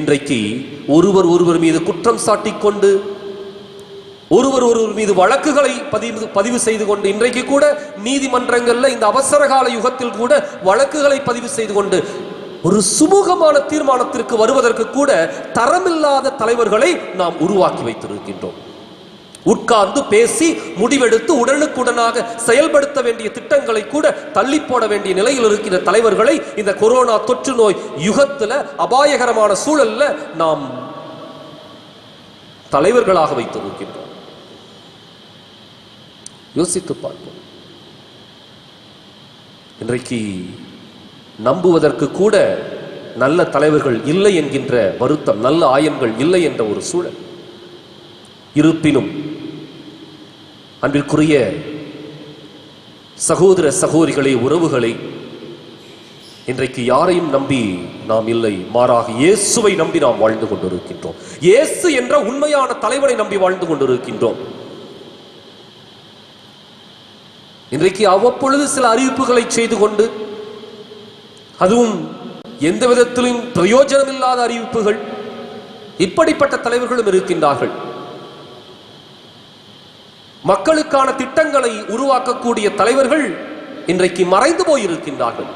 Speaker 4: இன்றைக்கு ஒருவர் மீது குற்றம் சாட்டிக் கொண்டு, ஒருவர் மீது வழக்குகளை பதிவு செய்து கொண்டு, இன்றைக்கு கூட நீதிமன்றங்கள்ல இந்த அவசரகால யுகத்தில் கூட வழக்குகளை பதிவு செய்து கொண்டு ஒரு சுமூகமான தீர்மானத்திற்கு வருவதற்கு கூட தரமில்லாத தலைவர்களை நாம் உருவாக்கி வைத்திருக்கின்றோம். உட்கார்ந்து பேசி முடிவெடுத்து உடனுக்குடனாக செயல்படுத்த வேண்டிய திட்டங்களை கூட தள்ளி போட வேண்டிய நிலையில் இருக்கிற தலைவர்களை இந்த கொரோனா தொற்று நோய் யுகத்துல அபாயகரமான சூழல்ல நாம் தலைவர்களாக வைத்திருக்கின்றோம். யோசித்து பார்ப்போம். இன்றைக்கு நம்புவதற்கு கூட நல்ல தலைவர்கள் இல்லை என்கின்ற வருத்தம், நல்ல ஆயன்கள் இல்லை என்ற ஒரு சூழல். இருப்பினும் அன்பிற்குரிய சகோதர சகோதரிகளே, உறவுகளை, இன்றைக்கு யாரையும் நம்பி நாம் இல்லை, மாறாக இயேசுவை நம்பி நாம் வாழ்ந்து கொண்டிருக்கின்றோம். இயேசு என்ற உண்மையான தலைவனை நம்பி வாழ்ந்து கொண்டிருக்கின்றோம். இன்றைக்கு அவ்வப்பொழுது சில அறிவிப்புகளை செய்து கொண்டு, அதுவும் எந்த விதத்திலும் பிரயோஜனம் இல்லாத அறிவிப்புகள், இப்படிப்பட்ட தலைவர்களும் இருக்கின்றார்கள். மக்களுக்கான திட்டங்களை உருவாக்கக்கூடிய தலைவர்கள் இன்றைக்கு மறைந்து போயிருக்கின்றார்கள்.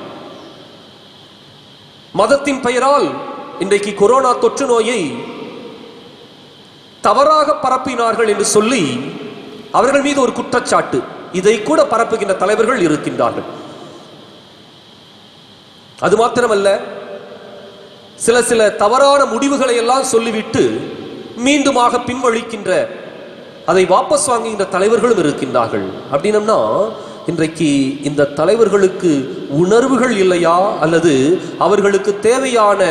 Speaker 4: மதத்தின் பெயரால் இன்றைக்கு கொரோனா தொற்று நோயை தவறாக பரப்பினார்கள் என்று சொல்லி அவர்கள் மீது ஒரு குற்றச்சாட்டு, இதை கூட பரப்புகின்ற தலைவர்கள் இருக்கின்றார்கள். அது மாத்திரமல்ல, சில தவறான முடிவுகளை எல்லாம் சொல்லிவிட்டு மீண்டுமாக பின்வழிக்கின்ற, அதை வாபஸ் வாங்குகின்ற தலைவர்களும் இருக்கின்றார்கள். அப்படின்னா இன்றைக்கு இந்த தலைவர்களுக்கு உணர்வுகள் இல்லையா, அல்லது அவர்களுக்கு தேவையான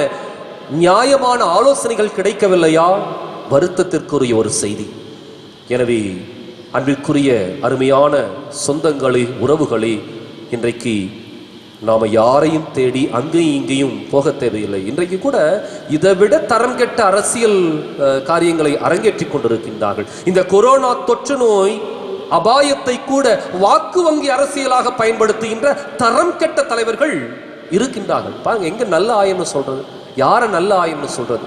Speaker 4: நியாயமான ஆலோசனைகள் கிடைக்கவில்லையா? வருத்தத்திற்குரிய ஒரு செய்தி. எனவே அன்பிற்குரிய அருமையான சொந்தங்களே, உறவுகளே, இன்றைக்கு நாம யாரையும் தேடி அங்கேயும் இங்கேயும் போக தேவையில்லை. இன்றைக்கு கூட இதை விட தரம் கெட்ட அரசியல் காரியங்களை அரங்கேற்றிக் கொண்டிருக்கின்றார்கள். இந்த கொரோனா தொற்று நோய் அபாயத்தை கூட வாக்கு வங்கி அரசியலாக பயன்படுத்துகின்ற தரம் கெட்ட தலைவர்கள் இருக்கின்றார்கள். பாருங்க, எங்க நல்ல ஆயம்னு சொல்றது, யார நல்ல ஆயம்னு சொல்றது,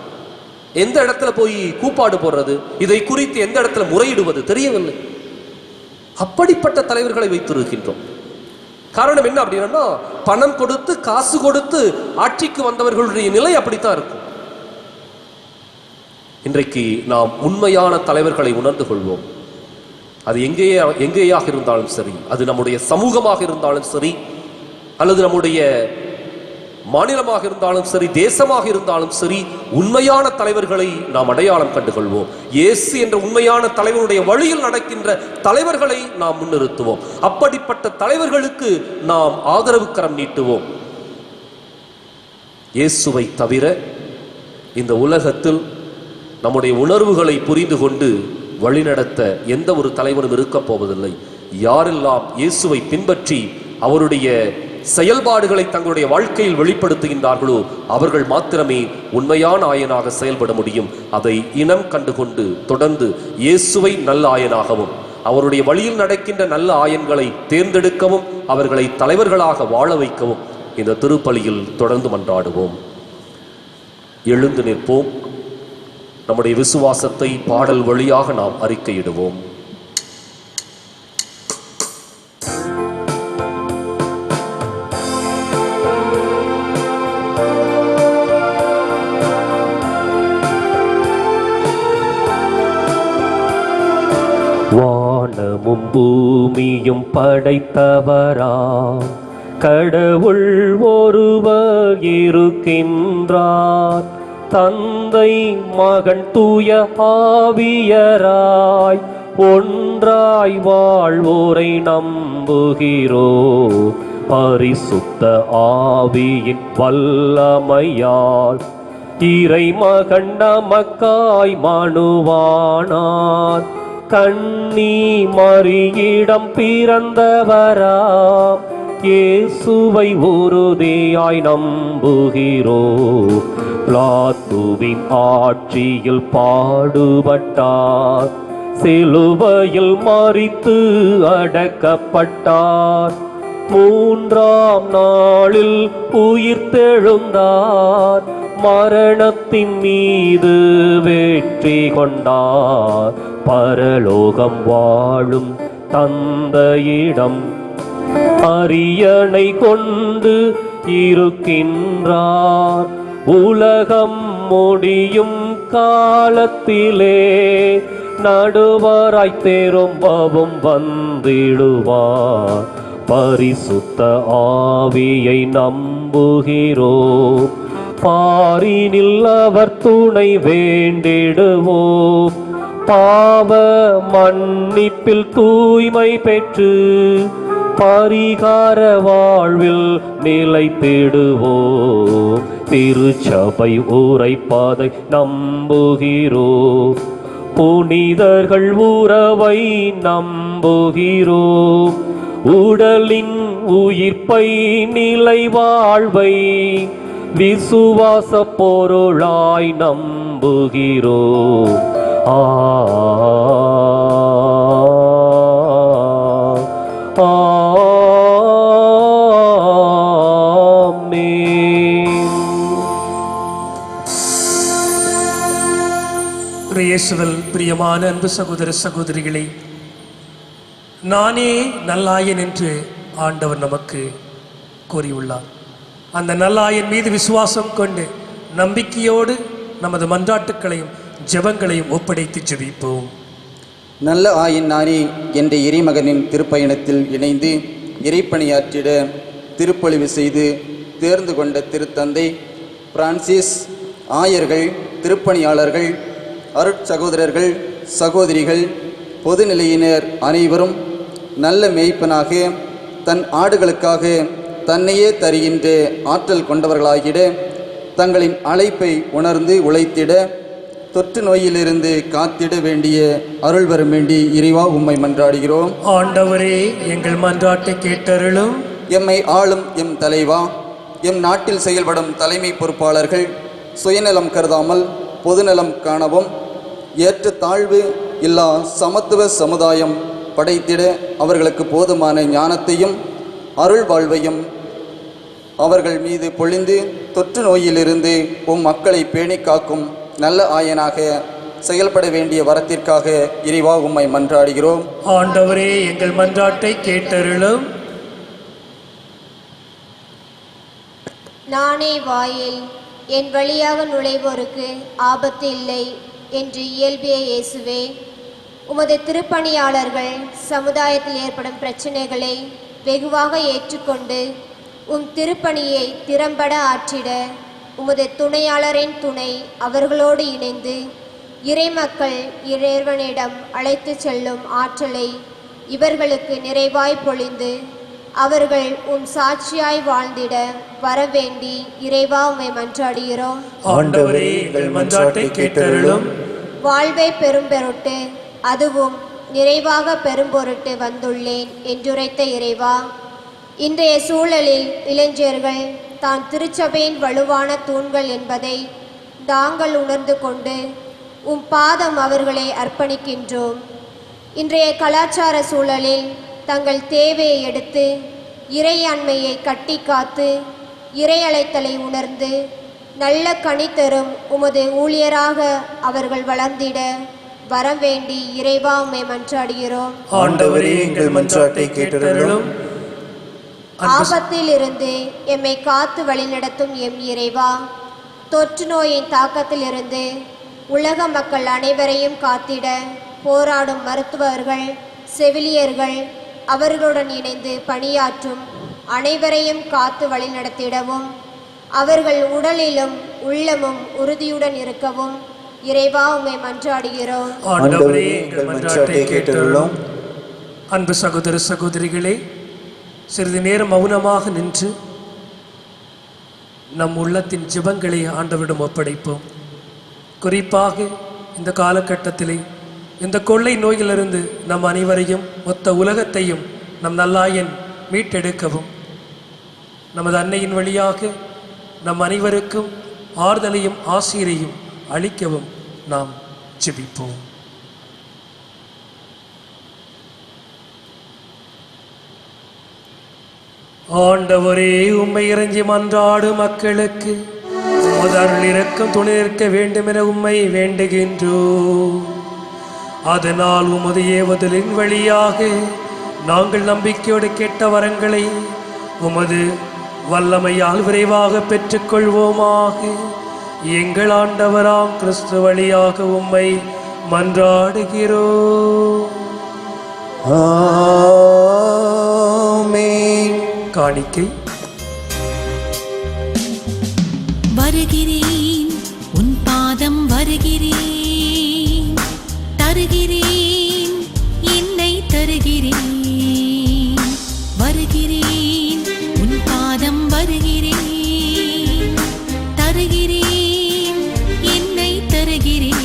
Speaker 4: எந்த இடத்துல போய் கூப்பாடு போடுறது, இதை குறித்து எந்த இடத்துல முறையிடுவது தெரியவில்லை. அப்படிப்பட்ட தலைவர்களை வைத்திருக்கின்றோம். காரணம் என்ன அப்படின்னா, பணம் கொடுத்து காசு கொடுத்து ஆட்சிக்கு வந்தவர்களுடைய நிலை அப்படித்தான் இருக்கும். இன்றைக்கு நாம் உண்மையான தலைவர்களை உணர்ந்து கொள்வோம். அது எங்கேயாக இருந்தாலும் சரி, அது நம்முடைய சமூகமாக இருந்தாலும் சரி, அல்லது நம்முடைய மாநிலமாக இருந்தாலும் சரி, தேசமாக இருந்தாலும் சரி, உண்மையான தலைவர்களை நாம் அடையாளம் கண்டுகொள்வோம். இயேசு என்ற உண்மையான தலைவருடைய வழியில் நடக்கின்ற தலைவர்களை நாம் முன்னிறுத்துவோம். அப்படிப்பட்ட தலைவர்களுக்கு நாம் ஆதரவு கரம் நீட்டுவோம். இயேசுவை தவிர இந்த உலகத்தில் நம்முடைய உணர்வுகளை புரிந்து கொண்டு வழிநடத்த எந்த ஒரு தலைவனும் இருக்கப் போவதில்லை. யாரெல்லாம் இயேசுவை பின்பற்றி அவருடைய செயல்பாடுகளை தங்களுடைய வாழ்க்கையில் வெளிப்படுத்துகின்றார்களோ அவர்கள் மாத்திரமே உண்மையான ஆயனாக செயல்பட முடியும். அதை இனம் கண்டுகொண்டு தொடர்ந்து இயேசுவை நல்ல ஆயனாகவும் அவருடைய வழியில் நடக்கின்ற நல்ல ஆயன்களை தேர்ந்தெடுக்கவும் அவர்களை தலைவர்களாக வாழ வைக்கவும் இந்த திருப்பலியில் தொடர்ந்து மன்றாடுவோம். எழுந்து நிற்போம். நம்முடைய விசுவாசத்தை பாடல் வழியாக நாம் அறிக்கையிடுவோம்.
Speaker 8: வானமும் பூமியும் படைத்தவராம் கடவுள் ஒருவர் இருக்கின்றார். தந்தை மகன் தூய ஆவியராய் ஒன்றாய் வாழ்வோரை நம்புகிறோ. பரிசுத்த ஆவியின் வல்லமையால் இறைமகன் நமக்காய் மனுவானார். கன்னி மரியிடம் பிறந்தவராம் இயேசுவை உறுதியாய் நம்புகிறோ. பிலாத்துவின் ஆட்சியில் பாடுபட்டார். சிலுவையில் மரித்து அடக்கப்பட்டார். மூன்றாம் நாளில் உயிர்த்தெழுந்தார். மரணத்தின் மீது வெற்றி கொண்டார். பரலோகம் வாழும் தந்தையிடம் அரியணை கொண்டு இருக்கின்றார். உலகம் முடியும் காலத்திலே நடுவராய் திரும்பவும் வந்திடுவார். பரிசுத்த ஆவியை நம்புகிறோம். பாரினில் அவர் துணை வேண்டிடுவோம். பாவ மன்னிப்பில் தூய்மை பெற்று பரிகார வாழ்வில் நிலைத்திடுவோம். திருச்சபை உரைப்பதை நம்புகிறோம். புனிதர்கள் உறவை நம்புகிறோம். உடலின் உயிர்ப்பை நிலை வாழ்வை விசுவாச பொருளாய் நம்புகிறோம்.
Speaker 2: இயேசுவில் பிரியமான அன்பு சகோதர சகோதரிகளே, நானே நல்லாயன் என்று ஆண்டவர் நமக்கு கூறியுள்ளார். அந்த நல்லாயன் மீது விசுவாசம் கொண்டு நம்பிக்கையோடு நமது மன்றாட்டுக்களையும் ஜெபங்களையும் ஒப்படைத்து ஜெபிப்போம்.
Speaker 7: நல்ல ஆயன் நானே என்ற இறைமகனின் திருப்பயணத்தில் இணைந்து இறைப்பணியாற்றிட திருப்பொழிவு செய்து தேர்ந்து கொண்ட திருத்தந்தை பிரான்சிஸ், ஆயர்கள், திருப்பணியாளர்கள், அருட்சகோதரர்கள், சகோதரிகள், பொதுநிலையினர் அனைவரும் நல்ல மேய்ப்பனாக தன் ஆடுகளுக்காக தன்னையே தருகின்ற ஆற்றல் கொண்டவர்களாகிட தங்களின் அழைப்பை உணர்ந்து உழைத்திட தொற்று நோயிலிருந்து காத்திட வேண்டிய அருள் வரும் வேண்டி இறைவா உம்மை மன்றாடுகிறோம்.
Speaker 2: ஆண்டவரே, எங்கள் மன்றாட்டை கேட்டருளும்.
Speaker 7: எம்மை ஆளும் எம் தலைவா, எம் நாட்டில் செயல்படும் தலைமை பொறுப்பாளர்கள் சுயநலம் கருதாமல் பொதுநலம் காணவும் ஏற்ற தாழ்வு இல்லா சமத்துவ சமுதாயம் படைத்திட அவர்களுக்கு போதுமான ஞானத்தையும் அருள் வாழ்வையும் அவர்கள் மீது பொழிந்து தொற்று நோயிலிருந்து உம் மக்களை பேணி காக்கும் நல்ல ஆயனாக செயல்பட வேண்டிய வரத்திற்காக இறைவா உம்மை மன்றாடுகிறோம்.
Speaker 2: ஆண்டவரே, எங்கள் மன்றாட்டை கேட்டருளும்.
Speaker 6: நானே வாயில், என் வழியாக நுழைவோருக்கு ஆபத்து இல்லை என்று இயல்பிய இயேசுவே, உமது திருப்பணியாளர்கள் சமுதாயத்தில் ஏற்படும் பிரச்சனைகளை வெகுவாக ஏற்றுக்கொண்டு உம் திருப்பணியை திறம்பட ஆற்றிட உமது துணையாளரின் துணை அவர்களோடு இணைந்து இறைமக்கள் இறைவனிடம் அழைத்து செல்லும் ஆற்றலை இவர்களுக்கு நிறைவாய் பொழிந்து அவர்கள் உம் சாட்சியாய் வாழ்ந்திட வரவேண்டி இறைவா உம்மை மன்றாடுகிறோம்.
Speaker 2: ஆண்டவரே, எங்கள் மன்றாட்டை கேட்டருளும்.
Speaker 6: வாழ்வை பெரும் பெருட்டு அதுவும் நிறைவாக பெரும்பொருட்டு வந்துள்ளேன் என்றுரைத்த இறைவா, இன்றைய சூழலில் இளைஞர்கள் தான் திருச்சபையின் வலுவான தூண்கள் என்பதை தாங்கள் உணர்ந்து கொண்டு உம் பாதம் அவர்களை அர்ப்பணிக்கின்றோம். இன்றைய கலாச்சார சூழலில் தங்கள் தேவையை எடுத்து இறையாண்மையை கட்டி காத்து இறையழைத்தலை உணர்ந்து நல்ல கனி தரும் உமது ஊழியராக அவர்கள் வளர்ந்திட வரம் வேண்டி இறைவா உம்மை மன்றாடுகிறோம்.
Speaker 3: ஆண்டவரே, எங்கள் மன்றாட்டை கேட்டருளும்.
Speaker 6: ஆபத்தில் இருந்து எம்மை காத்து வழிநடத்தும் எம் இறைவா, தொற்று நோயின் தாக்கத்தில் இருந்து உலக மக்கள் அனைவரையும் காத்திட போராடும் மருத்துவர்கள், செவிலியர்கள், அவர்களுடன் இணைந்து பணியாற்றும் அனைவரையும் காத்து வழிநடத்திடவும், அவர்கள் உடலிலும் உள்ளமும் உறுதியுடன் இருக்கவும் இறைவா உம்மை மன்றாடுகிறோம்.
Speaker 3: ஆண்டவரே, எங்கள் மன்றாட்டை கேட்டருளும்.
Speaker 2: அன்பு சகோதர சகோதரிகளே, சிறிது நேரம் மௌனமாக நின்று நம் உள்ளத்தின் ஜெபங்களை ஆண்டவரிடம் ஒப்படைப்போம். குறிப்பாக இந்த காலகட்டத்திலே இந்த கொள்ளை நோயிலிருந்து நம் அனைவரையும் மொத்த உலகத்தையும் நம் நல்லாயன் மீட்டெடுக்கவும், நமது அன்னையின் வழியாக நம் அனைவருக்கும் ஆறுதலையும் ஆசிரியையும் அளிக்கவும் நாம் ஜெபிப்போம். ஆண்டவரே, உம்மை இறைஞ்சி மன்றாடு மக்களுக்கு உமது அருள் இரக்கம் துணை நிற்க வேண்டும் என உம்மை வேண்டுகின்றோம். அதனால் உமது ஏவுதலின் வழியாக நாங்கள் நம்பிக்கையோடு கேட்ட வரங்களை உமது வல்லமையால் விரைவாக பெற்றுக்கொள்வோமாக. எங்கள் ஆண்டவராம் கிறிஸ்து வழியாக உம்மை மன்றாடுகிறோம்.
Speaker 3: ஆமென்.
Speaker 2: காணிக்கை.
Speaker 9: வருகிறேன், உன் பாதம் வருகிறேன், தருகிறேன், என்னை தருகிறேன். வருகிறேன், உன் பாதம் வருகிறேன், தருகிறேன், என்னை தருகிறேன்.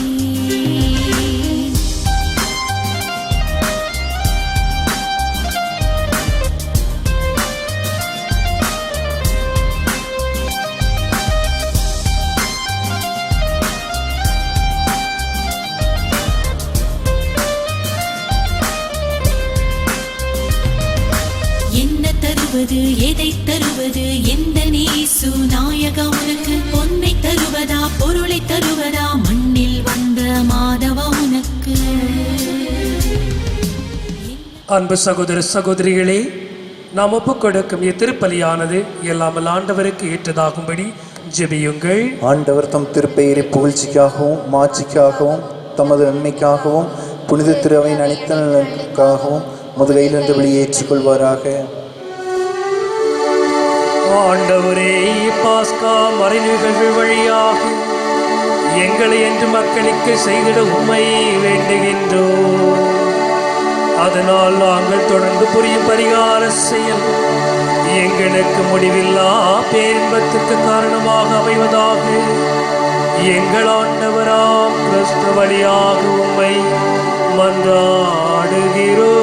Speaker 9: எதை தருவது எந்த நேசு நாயகா உனக்கு? பொன்னை தருவதா பொருளை தருவதா மண்ணில் வந்த மாதவா உனக்கு?
Speaker 2: அன்பு சகோதர சகோதரிகளே, நாம் ஒப்புக் கொடுக்கும் இத்திருப்பலியானது எல்லாமல் ஆண்டவருக்கு ஏற்றதாகும்படி ஜெபியுங்கள்.
Speaker 3: ஆண்டவர் தம் திருப்பெயரை புகழ்ச்சிக்காகவும் மாட்சிக்காகவும் தமது நன்மைக்காகவும் புனித திருவையின் அனைத்து நலனுக்காகவும் முதலிலிருந்து வெளியேற்றுக்
Speaker 2: ஆண்டவரே, பாஸ்கா மறை நிகழ்வு வழியாக எங்களை என்று மக்களுக்கு செய்திட உம்மை வேண்டுகின்றோம். அதனால் நாங்கள் தொடர்ந்து புரியும் பரிகார செயல் எங்களுக்கு முடிவில்லா பேரின்பத்துக்கு காரணமாக அமைவதாக. எங்கள் ஆண்டவராம் கிறிஸ்து வழியாக உம்மை மன்றாடுகிறோம்.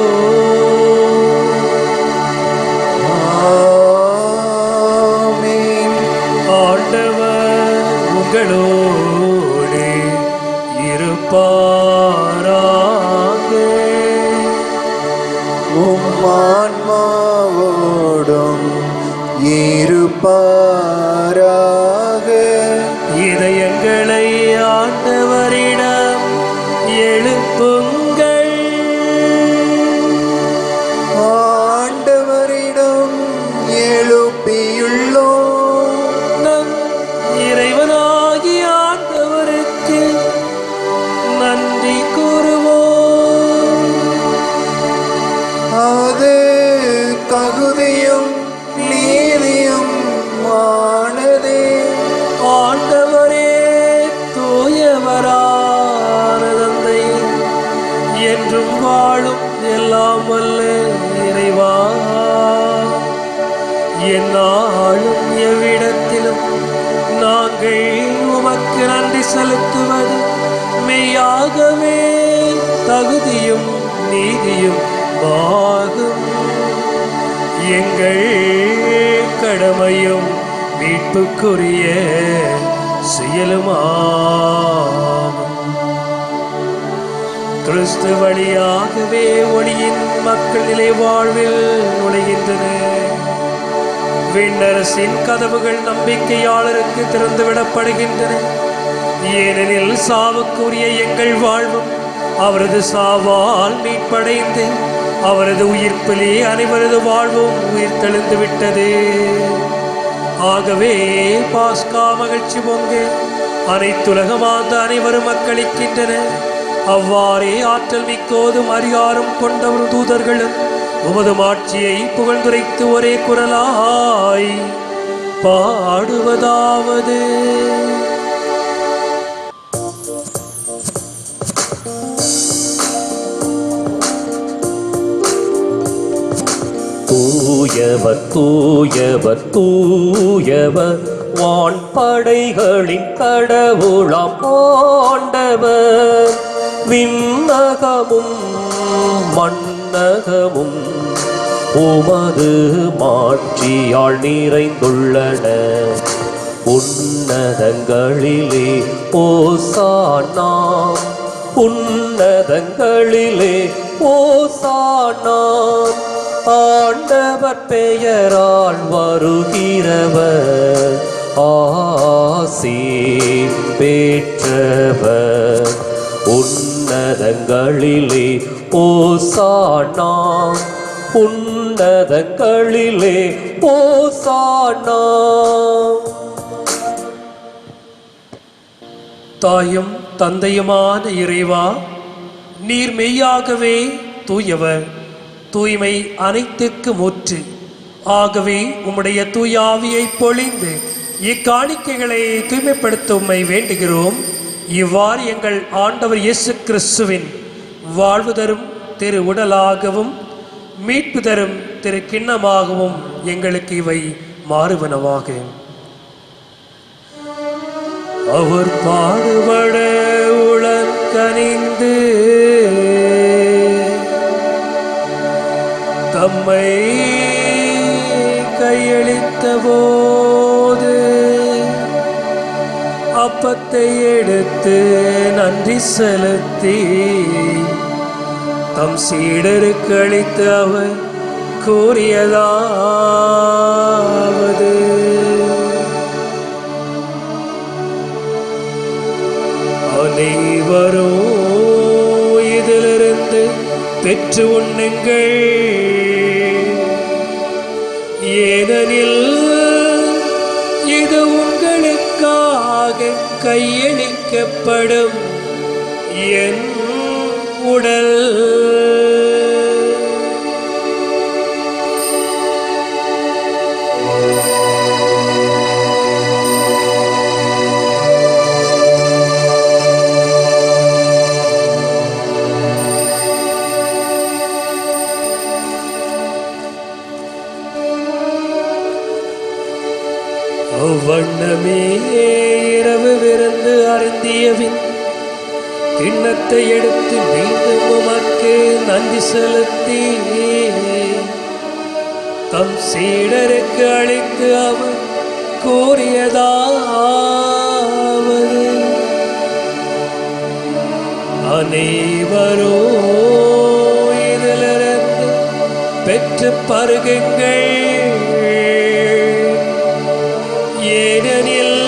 Speaker 2: ஆண்டவர் உங்களோடு இருப்பாராக.
Speaker 3: உம்மான்மாவோடும் இருப்பாராக.
Speaker 2: இதயங்களை ஆண்டவரிடம் எழுப்புங்கள்.
Speaker 3: ஆண்டவரிடம் எழுப்பியுள்ளோம்.
Speaker 2: நம் இறைவனாகிய ஆண்டவருக்கு நன்றி கூறுவோம்.
Speaker 3: அது தகுதியும் நீதியும் ஆனதே.
Speaker 2: ஆண்டவரே, தூயவரான தந்தை, என்றும் வாழும் எல்லாம் வல்ல இறைவா, எந்நாளும் எவ்விடத்திலும் நாங்கள் உமக்கு நன்றி செலுத்துவது மெய்யாகவே தகுதியும் நீதியும் ஆகும். எங்கள் கடமையும் மீட்புக்குரிய செயலுமாகும். கிறிஸ்து வழியாகவே ஒளியின் மக்கள் நிலை வாழ்வில் நுழைகின்றன. விண்ணரசின் கதவுகள் நம்பிக்கையாளருக்கு திறந்துவிடப்படுகின்றன. ஏனெனில் சாவுக்குரிய எங்கள் வாழ்வும் அவரது சாவால் மீட்படைந்து அவரது உயிர்ப்பிலே அனைவரது வாழ்வும் உயிர் தெளிந்து விட்டது. ஆகவே பாஸ்கா மகிழ்ச்சி பொங்க அனைத்துலகமார்ந்த அனைவரும் மக்களிக்கின்றன. அவ்வாறே ஆற்றல் மிக்கோதும் அதிகாரம் கொண்டவர் தூதர்களும் உமது மாட்சியை புகழ்ந்துரைத்து ஒரே குரலாய் பாடுவதாவது:
Speaker 8: தூயவர் தூயவர் தூயவர் வான்படைகளின் கடவுளாம் ஆண்டவர். விண்ணகமும் மண்ணகமும் உமது மாட்சியால் நிறைந்துள்ளன. உன்னதங்களிலே ஓசானா, உன்னதங்களிலே ஓசானா. ஆண்டவர் பெயரால் வருகிறவர் ஆசி பெற்றவர். உன்னதங்களிலே ஓசானா, உன்னதங்களிலே ஓசானா.
Speaker 2: தாயும் தந்தையுமான இறைவா, நீர் மெய்யாகவே தூயவர், தூய்மை அனைத்துக்கு ஊற்று. ஆகவே உம்முடைய தூய ஆவியை பொழிந்து இக்காணிக்கைகளை தூய்மைப்படுத்த உம்மை வேண்டுகிறோம். இவ்வாறு எங்கள் ஆண்டவர் இயேசு கிறிஸ்துவின் வாழ்வு தரும் திரு உடலாகவும் மீட்பு தரும் திரு கிண்ணமாகவும் எங்களுக்கு இவை மாறுவனவாக. அவர் பாடுபட உளக்கனிந்து தம்மை கையளித்த போது அப்பத்தை எடுத்து நன்றி செலுத்தி தம் சீடருக்கு அளித்து அவர் கூறியதாவது: அனைவரும் இதிலிருந்து பெற்று உண்ணுங்கள், ஏனெனில் இது உங்களுக்காக கையளிக்கப்படும் என் உடல். அவ்வண்ணமே இரவு விருந்து அருந்தியவின் கிண்ணத்தை எடுத்து மீண்டும் உமக்கு நன்றி செலுத்தி தம் சீடருக்கு அளித்து அவர் கூறியதாவது: அனைவரும் இதிலிருந்து பெற்று பருகுங்கள், ஏனெனில்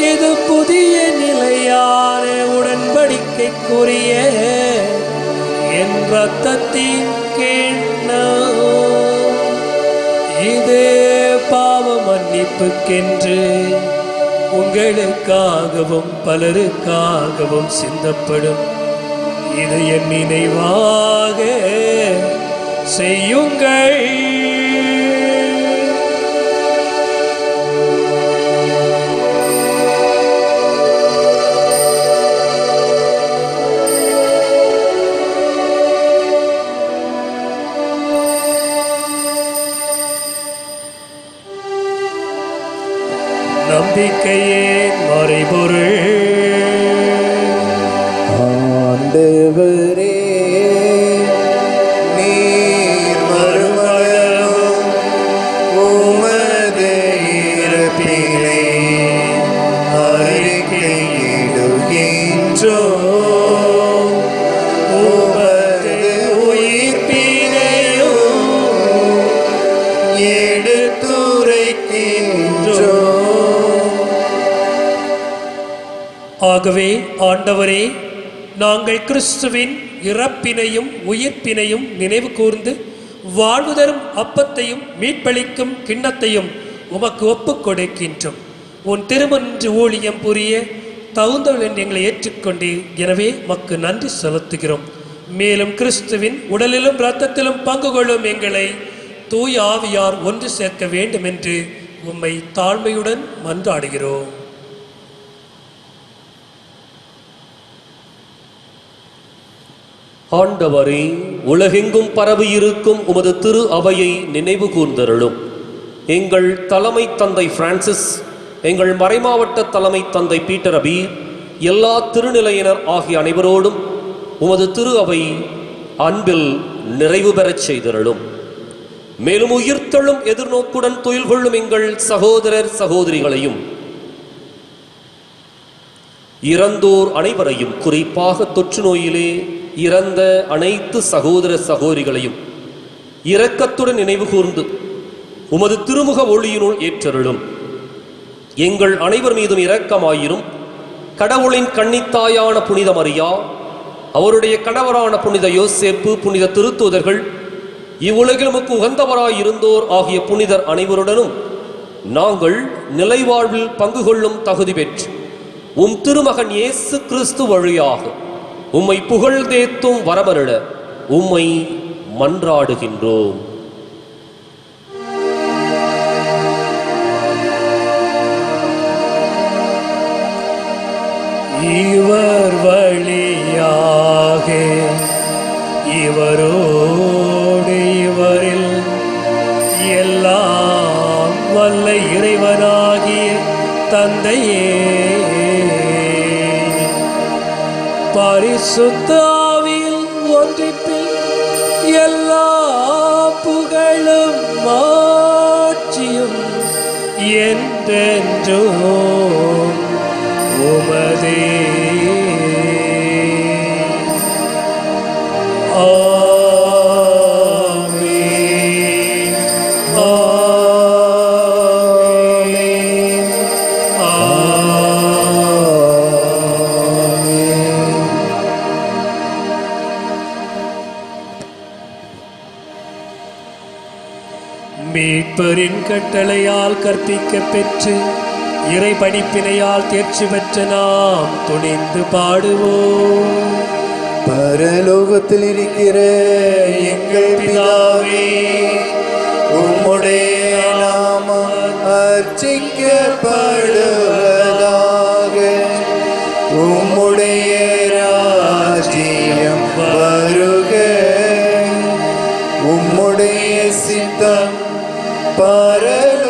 Speaker 2: இது புதிய நிலையான உடன்படிக்கைக்குரிய என் இரத்தத்தின் கிண்ணம். இது பாவ மன்னிப்புக்கென்று உங்களுக்காகவும் பலருக்காகவும் சிந்தப்படும். இது என் நினைவாக செய்யுங்கள். நம்பிக்கையே மறைபொருள்.
Speaker 7: ஆண்டவரே
Speaker 3: உமது உயிர்ப்பினையும் எடுத்துரைக்கின்றோம்.
Speaker 2: ஆகவே ஆண்டவரே, நாங்கள் கிறிஸ்துவின் இறப்பினையும் உயிர்ப்பினையும் நினைவு கூர்ந்து வாழ்வு தரும் அப்பத்தையும் மீட்பளிக்கும் கிண்ணத்தையும் உமக்கு ஒப்புக் கொடுக்கின்றோம். உன் திருமன்று ஊழியம் புரிய தகுந்தவர்கள் எங்களை ஏற்றுக்கொண்டே, எனவே மக்கு நன்றி செலுத்துகிறோம். மேலும் கிறிஸ்துவின் உடலிலும் இரத்தத்திலும் பங்கு கொள்ளும் எங்களை தூய ஆவியார் ஒன்று சேர்க்க வேண்டும் என்று உம்மை தாழ்மையுடன் மன்றாடுகிறோம்.
Speaker 8: ஆண்டவரே, உலகெங்கும் பரவி இருக்கும் உமது திரு அவையை நினைவு கூர்ந்தருளும். எங்கள் தலைமை தந்தை பிரான்சிஸ், எங்கள் மறைமாவட்ட தலைமை தந்தை பீட்டர் அபீர், எல்லா திருநிலையினர் ஆகிய அனைவரோடும் உமது திரு அவை அன்பில் நிறைவு பெறச் செய்தருளும். மேலும் உயிர்த்தெழும் எதிர்நோக்குடன் துயில் கொள்ளும் எங்கள் சகோதரர் சகோதரிகளையும் இறந்தோர் அனைவரையும், குறிப்பாக தொற்று நோயிலே இறந்த அனைத்து சகோதர சகோதரிகளையும் இரக்கத்துடன் நினைவு கூர்ந்து உமது திருமுக ஒளியினுள் ஏற்றருளும். எங்கள் அனைவர் மீதும் இரக்கமாயிரும். கடவுளின் கன்னித்தாயான புனித மரியா, அவருடைய கணவரான புனித யோசேப்பு, புனித திருத்தூதர்கள், இவ்வுலகில் நமக்கு உகந்தவராயிருந்தோர் ஆகிய புனிதர் அனைவருடனும் நாங்கள் நிலைவாழ்வில் பங்கு கொள்ளும் தகுதி பெற்று உம் திருமகன் இயேசு கிறிஸ்து வழியாக உம்மை புகழ்ந்தேத்தும் வரமருள உம்மை மன்றாடுகின்றோம்.
Speaker 2: இவர் வழியாக இவரோடு இவரில் எல்லாம் வல்ல இறைவனாகிய தந்தையே, பரிசுத்த ஆவியில் ஒன்றிப்பில் எல்லா புகழும் மாட்சியும் என்றென்றும் உமதே. ஆமென், ஆமென், ஆமென். மீட்பரின் கட்டளையால் கற்பிக்க பெற்று இறை படிப்பினையால் தேர்ச்சி பெற்ற நாம் துணிந்து பாடுவோம்.
Speaker 3: பரலோகத்தில் இருக்கிற எங்கள் பிதாவே, உம்முடைய நாமம் அர்ச்சிக்கப்படுவதாக. உம்முடைய ராஜ்யம் வருக. உம்முடைய சித்தம் பரலோகத்தில்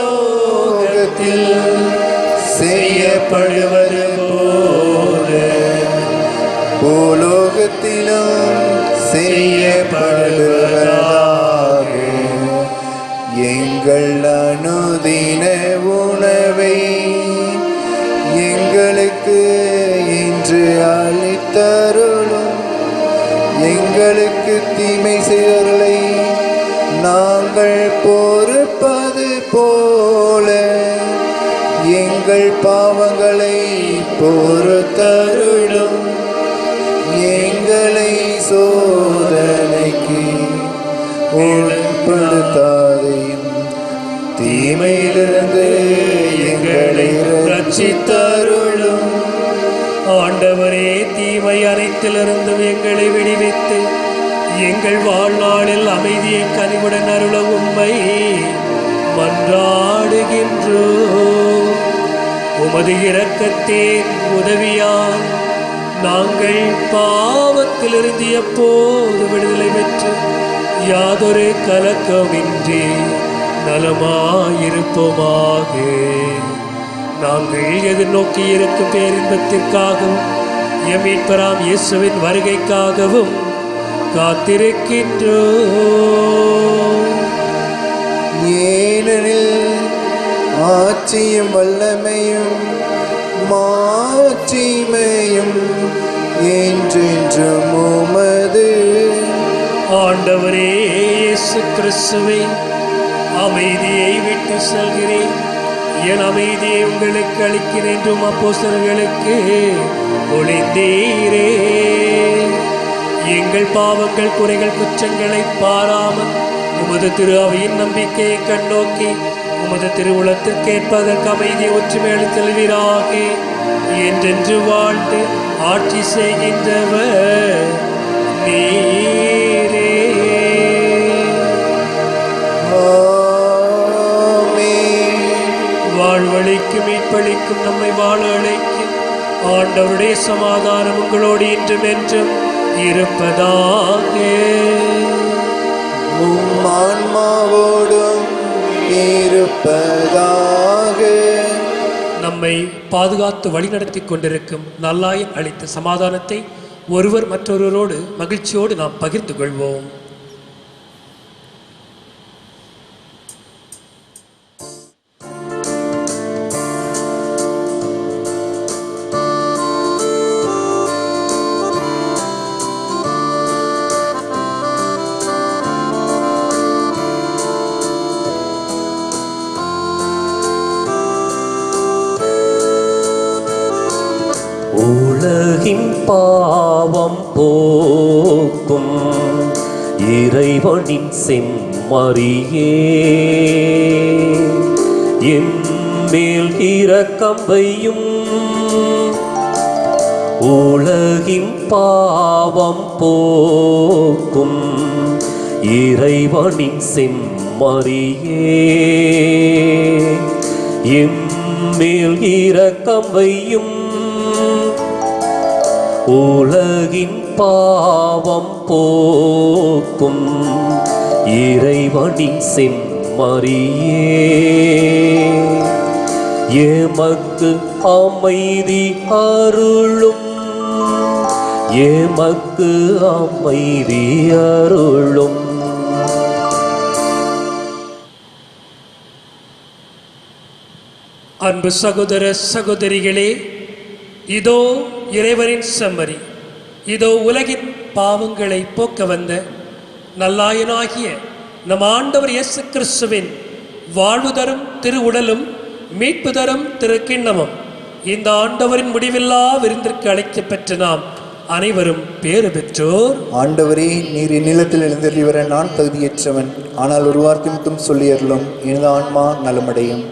Speaker 3: செய்யப்படுவது போல பூலோகத்திலும் செய்யப்படுவதாக. எங்கள் அனுதின உணவை எங்களுக்கு இன்று அளித்தருளும். எங்களுக்கு தீமை செய்தவர்களை நாங்கள் பொறுப்பது போல எங்கள் பாவங்களை பொறுத்தருளும். எங்களை சோதனைக்கு உட்படுத்தாதையும் தீமையிலிருந்து எங்களை ரட்சித்தருளும்.
Speaker 2: ஆண்டவரே, தீமை அனைத்திலிருந்தும் எங்களை விடுவித்து எங்கள் வாழ்நாளில் அமைதியை கனிவுடன் அருள உம்மை மன்றாடுகின்றோம். உமது இரக்கத்தின் உதவியால் நாங்கள் பாவத்திலிருந்து எப்போது விடுதலை பெற்று யாதொரு கலக்கமின்றி நலமாயிருப்போமாக. நாங்கள் எதிர்நோக்கி இருக்கும் பேரின்பத்திற்காகவும் எம் மீட்பராம் இயேசுவின் வருகைக்காகவும் காத்திருக்கின்றோம்.
Speaker 3: ஏனெனில் ஆட்சியும் வல்லமையும் மாட்சிமையும் என்றென்றும் உமது.
Speaker 2: ஆண்டவரே இயேசு கிறிஸ்துவே, அமைதியை விட்டு செல்கிறேன், என் அமைதியை உங்களுக்கு அளிக்கிறேன் என்றும் அப்போஸ்தலர்களுக்கு ஒளிந்தீரே. எங்கள் பாவங்கள், குறைகள், குற்றங்களை பாராமல் உமது திரு அவையின் நம்பிக்கையை கண்ணோக்கி உமது திருவுளத்திற்கேற்பதற்கு அமைதியை ஒற்றுமை அளித்தல்வீராக. என்றென்று வாழ்ந்து ஆட்சி செய்கின்றவர் நீரே. வாழ்வழிக்கும் மீட்பளிக்கும் நம்மை வாழ அழைக்கும் ஆண்டவருடைய சமாதானம் உங்களோடு இன்றும் என்றும் இருப்பதாக.
Speaker 3: ஆன்மாவோடும் இருப்பதாக.
Speaker 2: நம்மை பாதுகாத்து வழிநடத்தி கொண்டிருக்கும் நல்லாயன் அளித்த சமாதானத்தை ஒருவர் மற்றொருவரோடு மகிழ்ச்சியோடு நாம் பகிர்ந்து கொள்வோம்.
Speaker 8: உலகின் பாவம் போக்கும் இறைவனின் செம்மறியே, என் மேல் இரக்கம் வையும். உலகின் பாவம் போக்கும் இறைவனின் செம்மறியே, என் மேல் இரக்கம் வையும். உலகின் பாவம் போக்கும் இறைவனின் செம்மறியே, எமக்கு அமைதி அருளும், எமக்கு அமைதி அருளும்.
Speaker 2: அன்பு சகோதர சகோதரிகளே, இதோ இறைவனின் செம்மறி, இதோ உலகின் பாவங்களை போக்க வந்த நல்லாயனாகிய நம் ஆண்டவர் இயேசு கிறிஸ்துவின் வாழ்வு தரும் திரு உடலும் மீட்பு தரும் திரு கிண்ணமும். இந்த ஆண்டவரின் முடிவில்லா விருந்திற்கு அழைக்கப்பெற்ற நாம் அனைவரும் பேறு பெற்றோர்.
Speaker 3: ஆண்டவரே, நீர் இந்நிலத்தில் எழுந்தருளி வர நான் தகுதியற்றவன், ஆனால் ஒரு வார்த்தை மட்டும் சொல்லியருளும், எனது ஆன்மா நலமடையும்.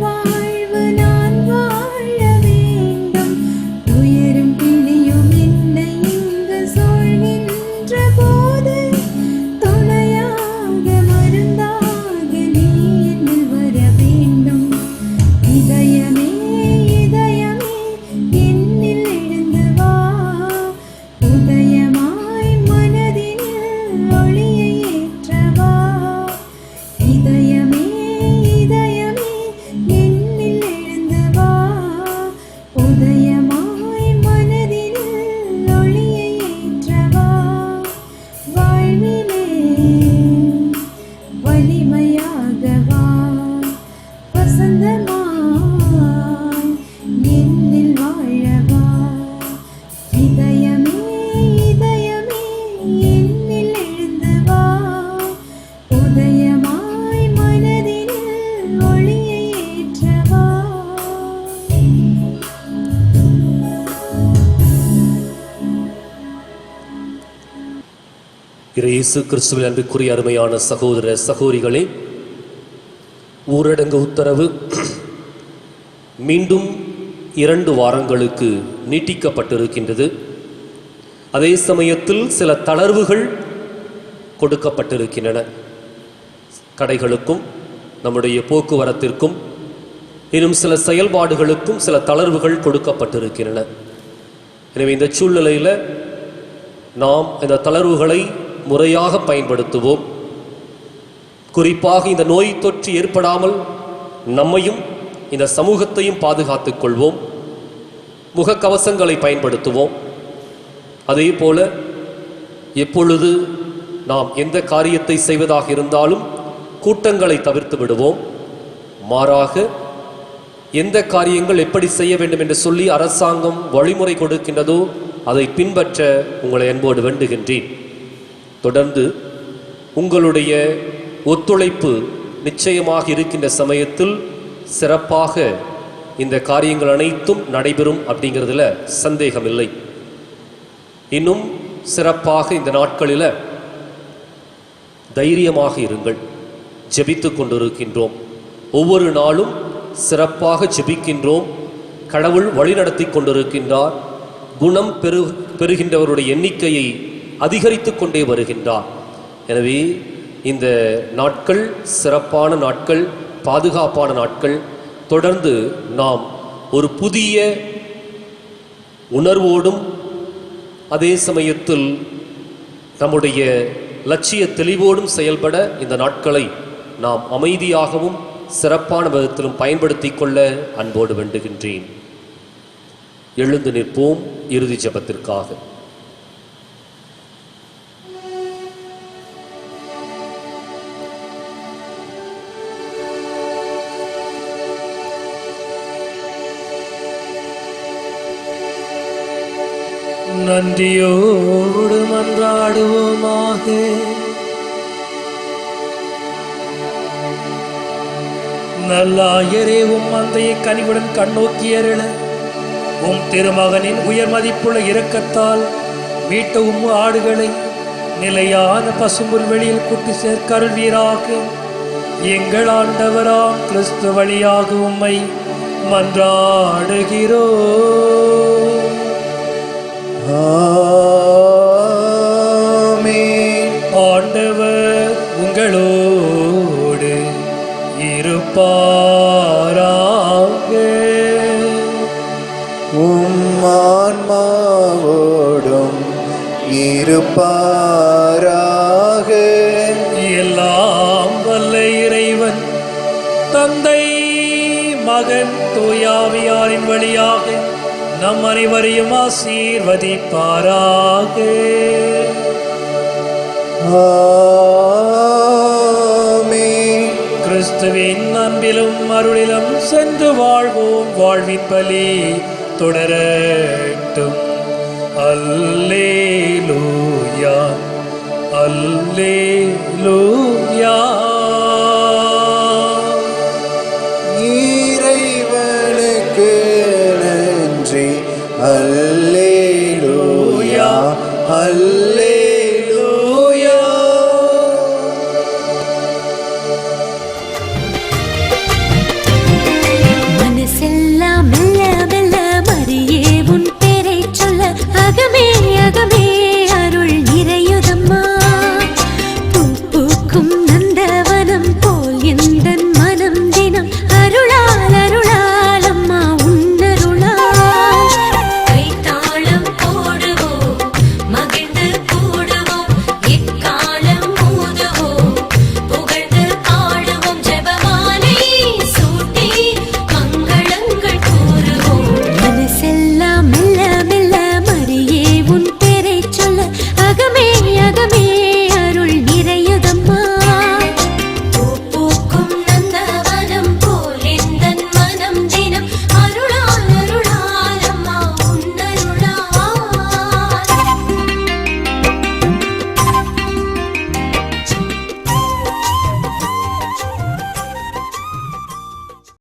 Speaker 9: வாழ்வு நான் வாழ வேண்டும். உயரும் பிணியும்
Speaker 8: இயேசு கிறிஸ்துவில் அன்புக்குரிய அருமையான சகோதர சகோதரிகளே, ஊரடங்கு உத்தரவு மீண்டும் 2 வாரங்களுக்கு நீட்டிக்கப்பட்டிருக்கின்றது. அதே சமயத்தில் சில தளர்வுகள் கொடுக்கப்பட்டிருக்கின்றன. கடைகளுக்கும் நம்முடைய போக்குவரத்திற்கும் இன்னும் சில செயல்பாடுகளுக்கும் சில தளர்வுகள் கொடுக்கப்பட்டிருக்கின்றன. எனவே இந்த சூழ்நிலையில் நாம் இந்த தளர்வுகளை முறையாக பயன்படுத்துவோம். குறிப்பாக இந்த நோய் தொற்று ஏற்படாமல் நம்மையும் இந்த சமூகத்தையும் பாதுகாத்துக் கொள்வோம். முகக்கவசங்களை பயன்படுத்துவோம். அதே போல எப்பொழுது நாம் எந்த காரியத்தை செய்வதாக இருந்தாலும் கூட்டங்களை தவிர்த்து விடுவோம். மாறாக எந்த காரியங்கள் எப்படி செய்ய வேண்டும் என்று சொல்லி அரசாங்கம் வழிமுறை கொடுக்கின்றதோ அதை பின்பற்ற உங்களை அன்போடு வேண்டுகின்றேன். தொடர்ந்து உங்களுடைய ஒத்துழைப்பு நிச்சயமாக இருக்கின்ற சமயத்தில் சிறப்பாக இந்த காரியங்கள் அனைத்தும் நடைபெறும் அப்படிங்கிறதுல சந்தேகமில்லை. இன்னும் சிறப்பாக இந்த நாட்களில் தைரியமாக இருங்கள். ஜெபித்து கொண்டிருக்கின்றோம். ஒவ்வொரு நாளும் சிறப்பாக ஜெபிக்கின்றோம். கடவுள் வழிநடத்தி கொண்டிருக்கின்றார். குணம் பெறுகின்றவருடைய எண்ணிக்கையை அதிகரித்து கொண்டே வருகின்றார். எனவே இந்த நாட்கள் சிறப்பான நாட்கள், பாதுகாப்பான நாட்கள். தொடர்ந்து நாம் ஒரு புதிய உணர்வோடும் அதே சமயத்தில் நம்முடைய லட்சிய தெளிவோடும் செயல்பட இந்த நாட்களை நாம் அமைதியாகவும் சிறப்பான விதத்திலும் பயன்படுத்தி கொள்ள அன்போடு வேண்டுகின்றேன். எழுந்து நிற்போம் இறுதி ஜெபத்திற்காக.
Speaker 2: நன்றியோடு மன்றாடுவோமாக. நல்லாயரே, உம் மந்தையை கனிவுடன் கண்ணோக்கியருள உம் திருமகனின் உயர் மதிப்புள்ள இரக்கத்தால் மீட்ட உம் ஆடுகளை நிலையான பசும்புல் வெளியில் கூட்டி சேர்க்கருள்வீராக. எங்கள் ஆண்டவராம் கிறிஸ்து வழியாக உம்மை மன்றாடுகிறோம்.
Speaker 3: ஆமென்.
Speaker 2: ஆண்டவர் உங்களோடு இருப்பாராக.
Speaker 3: உம் ஆன்மாவோடும் இருப்பாராக.
Speaker 2: எல்லாம் வல்ல இறைவன் தந்தை, மகன், தூயாவியாரின் வழியாக நம் அனைவரையும் ஆசீர்வதிப்பாராக.
Speaker 3: ஆமென்.
Speaker 2: கிறிஸ்துவின் அன்பிலும் அருளிலும் சென்று வாழ்வோம். வாழ்வின் பலி தொடரட்டும். அல்லேலூயா, அல்லேலூயா.
Speaker 3: இறைவனுக்கு நன்றி. அல்லேலூயா, அல்லேலூயா.
Speaker 9: மனசெல்லாம் மெல்ல மெல்ல மரியே உன் பேரை சொல்ல அகமே